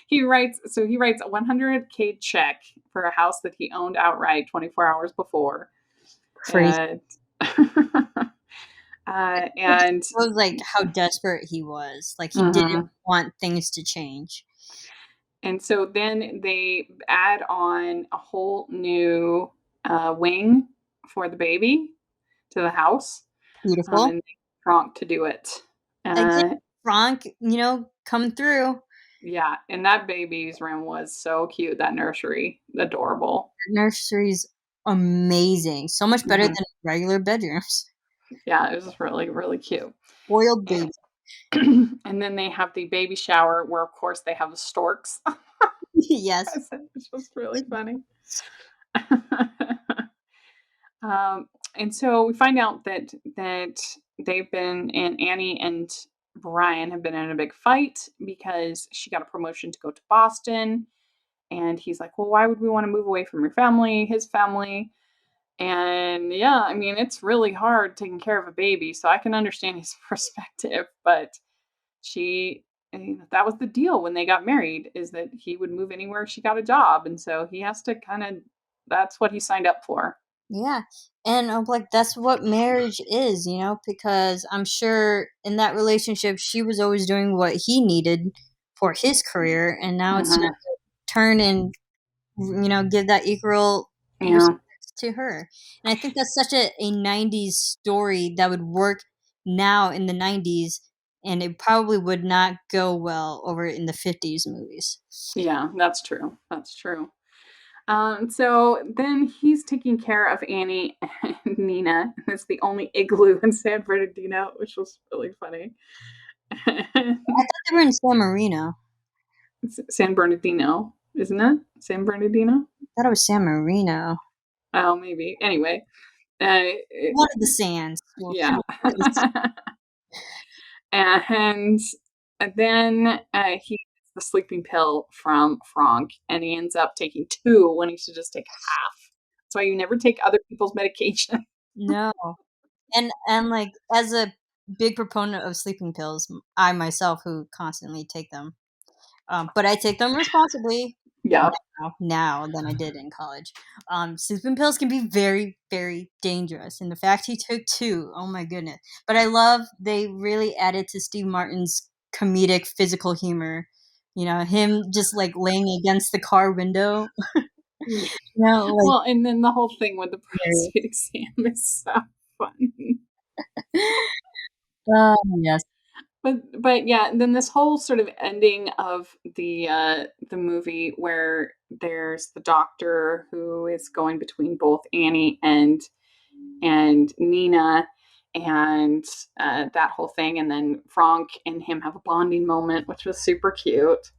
A: he writes a 100K check for a house that he owned outright 24 hours before.
B: Crazy.
A: And
B: It
A: and
B: shows like how desperate he was. Like he didn't
A: Mhm.
B: want things to change.
A: And so then they add on a whole new wing for the baby to the house,
B: Beautiful.
A: and they Kronk to do it.
B: Again, Frank, come through.
A: Yeah, and that baby's room was so cute. That nursery, adorable.
B: Nursery's amazing. So much better
A: Mhm.
B: than regular bedrooms.
A: Yeah, it was really really cute.
B: Spoiled baby.
A: And then they have the baby shower, where of course they have the storks.
B: Yes.
A: It's just really funny. And so we find out that they've been and Annie and Brian have been in a big fight because she got a promotion to go to Boston, and he's like, "Well, why would we want to move away from your family, his family?" And yeah, I mean, it's really hard taking care of a baby, so I can understand his perspective, but she that was the deal when they got married, is that he would move anywhere she got a job, and so he has to kind of, that's what he signed up for.
B: Yeah. And I'm like, that's what marriage is, because I'm sure in that relationship, she was always doing what he needed for his career. And now it's time
A: Mhm.
B: to turn and, give that equal
A: Yeah.
B: respect to her. And I think that's such a 90s story that would work now in the 90s. And it probably would not go well over in the 50s movies.
A: Yeah, that's true. That's true. So then he's taking care of Annie and Nina. It's the only igloo in San Bernardino, which was really funny.
B: I thought they were in San Marino.
A: It's San Bernardino, isn't it? San Bernardino?
B: I thought it was San Marino.
A: Oh, maybe. Anyway, it,
B: One of the sands. Well,
A: yeah.
B: one of the
A: And then he gets the sleeping pill from Frank, and he ends up taking two when he should just take half. That's why you never take other people's medication.
B: No. And like as a big proponent of sleeping pills, I myself who constantly take them. But I take them responsibly
A: Yeah.
B: now than I did in college. Sleeping pills can be very, very dangerous. And the fact he took two, oh my goodness. But I love they really added to Steve Martin's comedic physical humor. Him just like laying against the car window. Like
A: Well, and then the whole thing with the
B: very-
A: prostate exam is so funny.
B: Oh yes.
A: But yeah, and then this whole sort of ending of the movie where there's the doctor who is going between both Annie and Nina, and that whole thing, and then Frank and him have a bonding moment, which was super cute.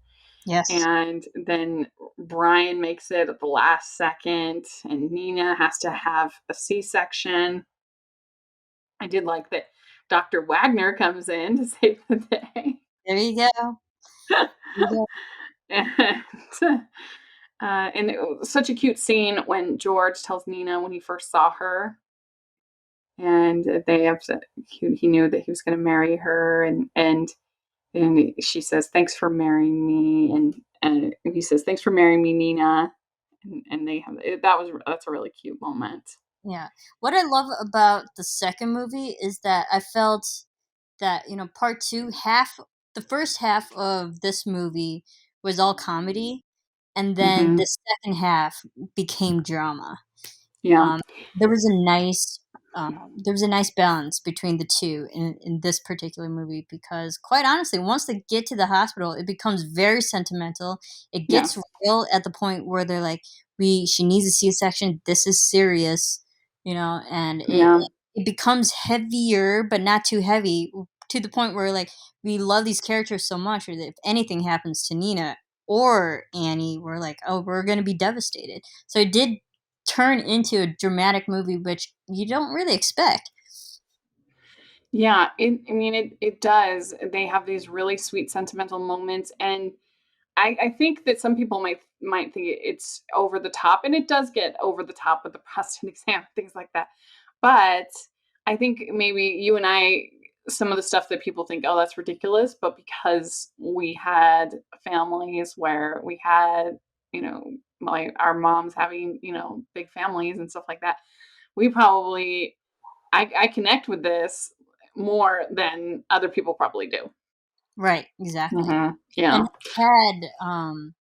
B: Yes.
A: And then Brian makes it at the last second, and Nina has to have a C-section. I did like that Dr. Wagner comes in to save the day.
B: There you go. There you go.
A: and and it was such a cute scene when George tells Nina when he first saw her, and they have to, he knew that he was going to marry her, and she says, "Thanks for marrying me," and he says, "Thanks for marrying me, Nina," and they have that's a really cute moment.
B: Yeah. What I love about the second movie is that I felt that, part two, the first half of this movie was all comedy, and then
A: Hmm.
B: the second half became drama.
A: Yeah,
B: Um, there was a nice there was a nice balance between the two in this particular movie, because quite honestly, once they get to the hospital, it becomes very sentimental. It
A: yeah,
B: gets real at the point where they're like, "We she needs a C-section. This is serious," and
A: yeah,
B: it becomes heavier, but not too heavy, to the point where like we love these characters so much, or that if anything happens to Nina or Annie, we're like, "Oh, we're gonna be devastated." So it did turn into a dramatic movie, which you don't really expect.
A: yeah. I mean, it does. They have these really sweet sentimental moments, and I think that some people might think it's over the top, and it does get over the top with the prostate exam, things like that. But I think maybe you and I, some of the stuff that people think, oh, that's ridiculous, but because we had families where we had, you know, like our moms having, big families and stuff like that, we probably, I connect with this more than other people probably do.
B: Right, exactly.
A: Yeah.
B: And I had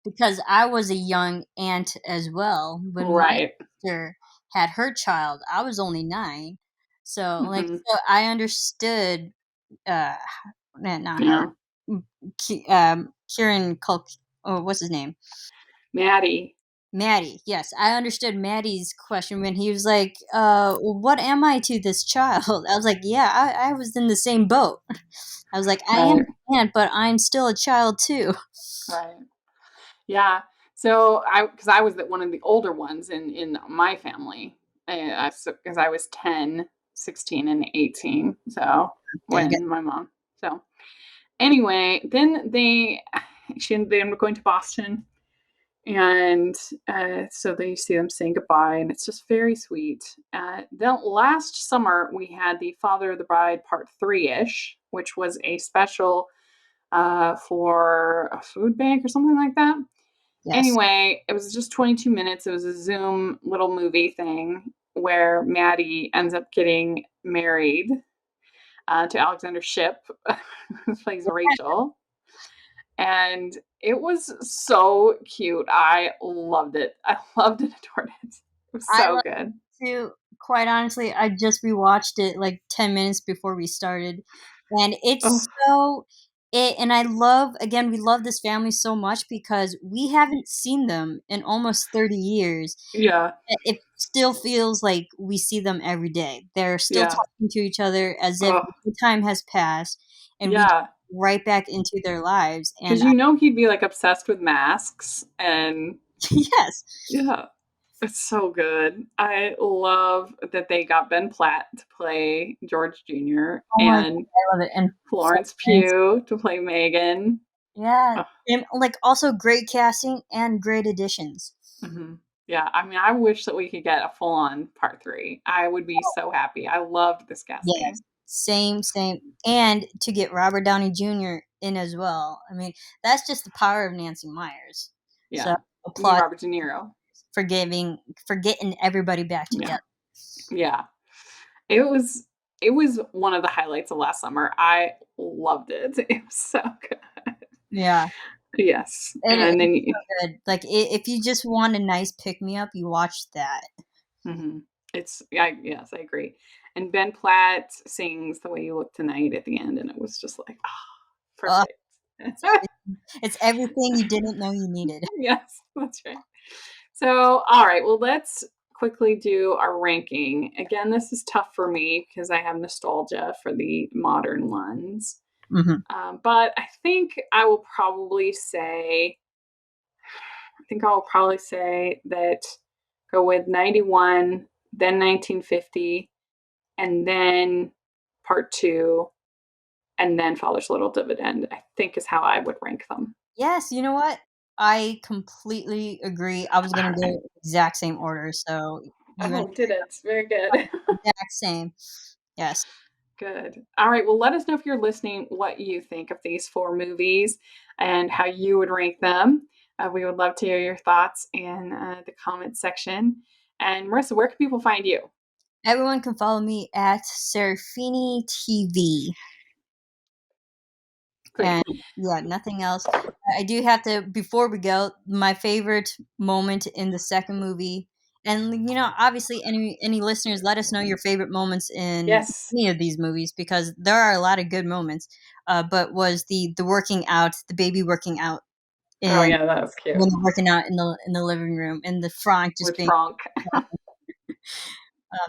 B: because I was a young aunt as well when my
A: Right.
B: sister had her child. I was only 9. So
A: Hmm.
B: so I understood uh not her.
A: Yeah.
B: Kieran Culk, oh, what's his name?
A: Maddie.
B: Maddie, yes, I understood Maddie's question when he was like, what am I to this child?" I was like, "Yeah, I was in the same boat." I was like, "I am
A: Right.
B: an aunt, but I'm still a child too."
A: Right. Yeah. So because I was one of the older ones in my family, because I was 10, 16, and 18. So
B: There you go.
A: when my mom, so anyway, then they ended up going to Boston, and so they see them saying goodbye, and it's just very sweet. Then last summer we had the Father of the Bride Part 3-ish, which was a special for a food bank or something like that.
B: Yes.
A: Anyway, it was just 22 minutes. It was a Zoom little movie thing where Maddie ends up getting married to Alexander Shipp, who plays Rachel. And it was so cute. I loved it. I loved and adored it. It was
B: I
A: so
B: love
A: good.
B: it too. Quite honestly, I just rewatched it like 10 minutes before we started. And
A: Oh,
B: and I love, again, we love this family so much because we haven't seen them in almost 30 years.
A: yeah.
B: It still feels like we see them every day. They're still
A: Yeah.
B: talking to each other as if
A: Oh,
B: no time has passed, and we
A: yeah.
B: right back into their lives.
A: Because
B: And
A: he'd be like obsessed with masks, and
B: yes,
A: yeah. It's so good. I love that they got Ben Platt to play George Jr.
B: oh my God,
A: and
B: I love it. And
A: Florence
B: Florence,
A: Pugh to play Megan.
B: yeah,
A: Oh,
B: and like also great casting and great additions.
A: hmm. Yeah, I mean, I wish that we could get a full-on part 3. I would be so happy. I loved this casting.
B: Yes, same, and to get Robert Downey Jr. in as well. I mean, that's just the power of Nancy Myers. So
A: Yeah. You mean
B: applaud
A: Robert De Niro?
B: for getting everybody back
A: Yeah.
B: together.
A: Yeah. It was it was one of the highlights of last summer. I loved it. It was so good.
B: Yeah.
A: Yes. And
B: It's
A: then
B: so good. Like if you just want a nice pick me up, you watch that.
A: mhm. Yes, I agree. And Ben Platt sings "The Way You Look Tonight" at the end, and it was just like,
B: Oh,
A: perfect.
B: it's everything you didn't know you needed.
A: Yes, that's right. So, all right, well, let's quickly do our ranking. Again, this is tough for me because I have nostalgia for the modern ones.
B: Mhm.
A: But I think I will probably say, that go with 91, then 1950, and then part two, and then Father's Little Dividend, I think is how I would rank them.
B: Yes, you know what? I completely agree. I was
A: All
B: gonna
A: right.
B: go exact same order, so you and
A: Oh, did it. Very good.
B: exact same. Yes.
A: Good. All right. Well, let us know if you're listening what you think of these four movies and how you would rank them. We would love to hear your thoughts in the comments section. And Marissa, where can people find you?
B: Everyone can follow me at Serafini TV.
A: Great.
B: And yeah, nothing else. I do have to, before we go, my favorite moment in the second movie. And obviously, any listeners, let us know your favorite moments in
A: Yes.
B: any of these movies because there are a lot of good moments. But was the working out, the baby working out
A: Oh,
B: in
A: yeah, that was cute.
B: when they're working out in the living room, and the Frank just
A: With
B: being
A: Frank.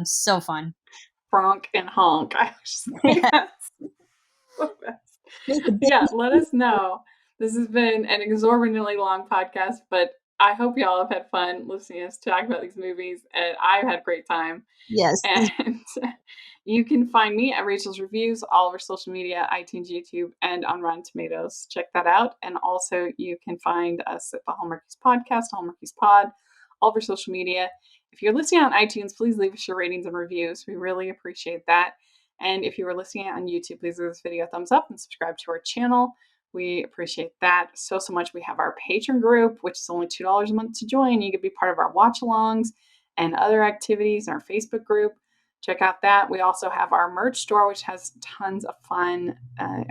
B: so fun.
A: Frank and Honk. I just think that's the best.
B: Make the
A: Yeah,
B: baby.
A: let us know. This has been an exorbitantly long podcast, but I hope y'all have had fun listening to us talk about these movies, and I've had a great time.
B: Yes.
A: And you can find me at Rachel's Reviews, all over social media, iTunes, YouTube, and on Rotten Tomatoes. Check that out. And also, you can find us at the Hallmarkies Podcast, Hallmarkies Pod, all over social media. If you're listening on iTunes, please leave us your ratings and reviews. We really appreciate that. And if you are listening on YouTube, please give this video a thumbs up and subscribe to our channel. We appreciate that so much. We have our Patreon group, which is only $2 a month to join. You can be part of our watch-alongs and other activities in our Facebook group. Check out that. We also have our merch store, which has tons of fun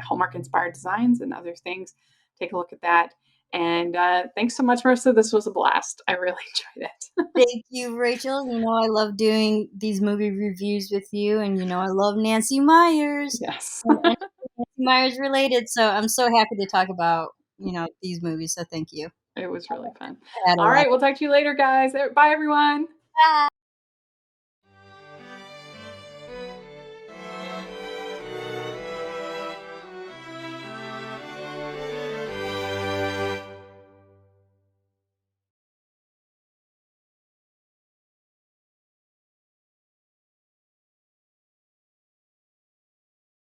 A: Hallmark-inspired designs and other things. Take a look at that. And thanks so much, Marissa. This was a blast. I really enjoyed it.
B: Thank you, Rachel. I love doing these movie reviews with you, and I love Nancy Myers.
A: Yes.
B: And anything Nancy Myers related, so I'm so happy to talk about these movies. So thank you.
A: It was really fun.
B: I had a
A: All
B: lot.
A: right. We'll talk to you later, guys. Bye, everyone.
B: Bye.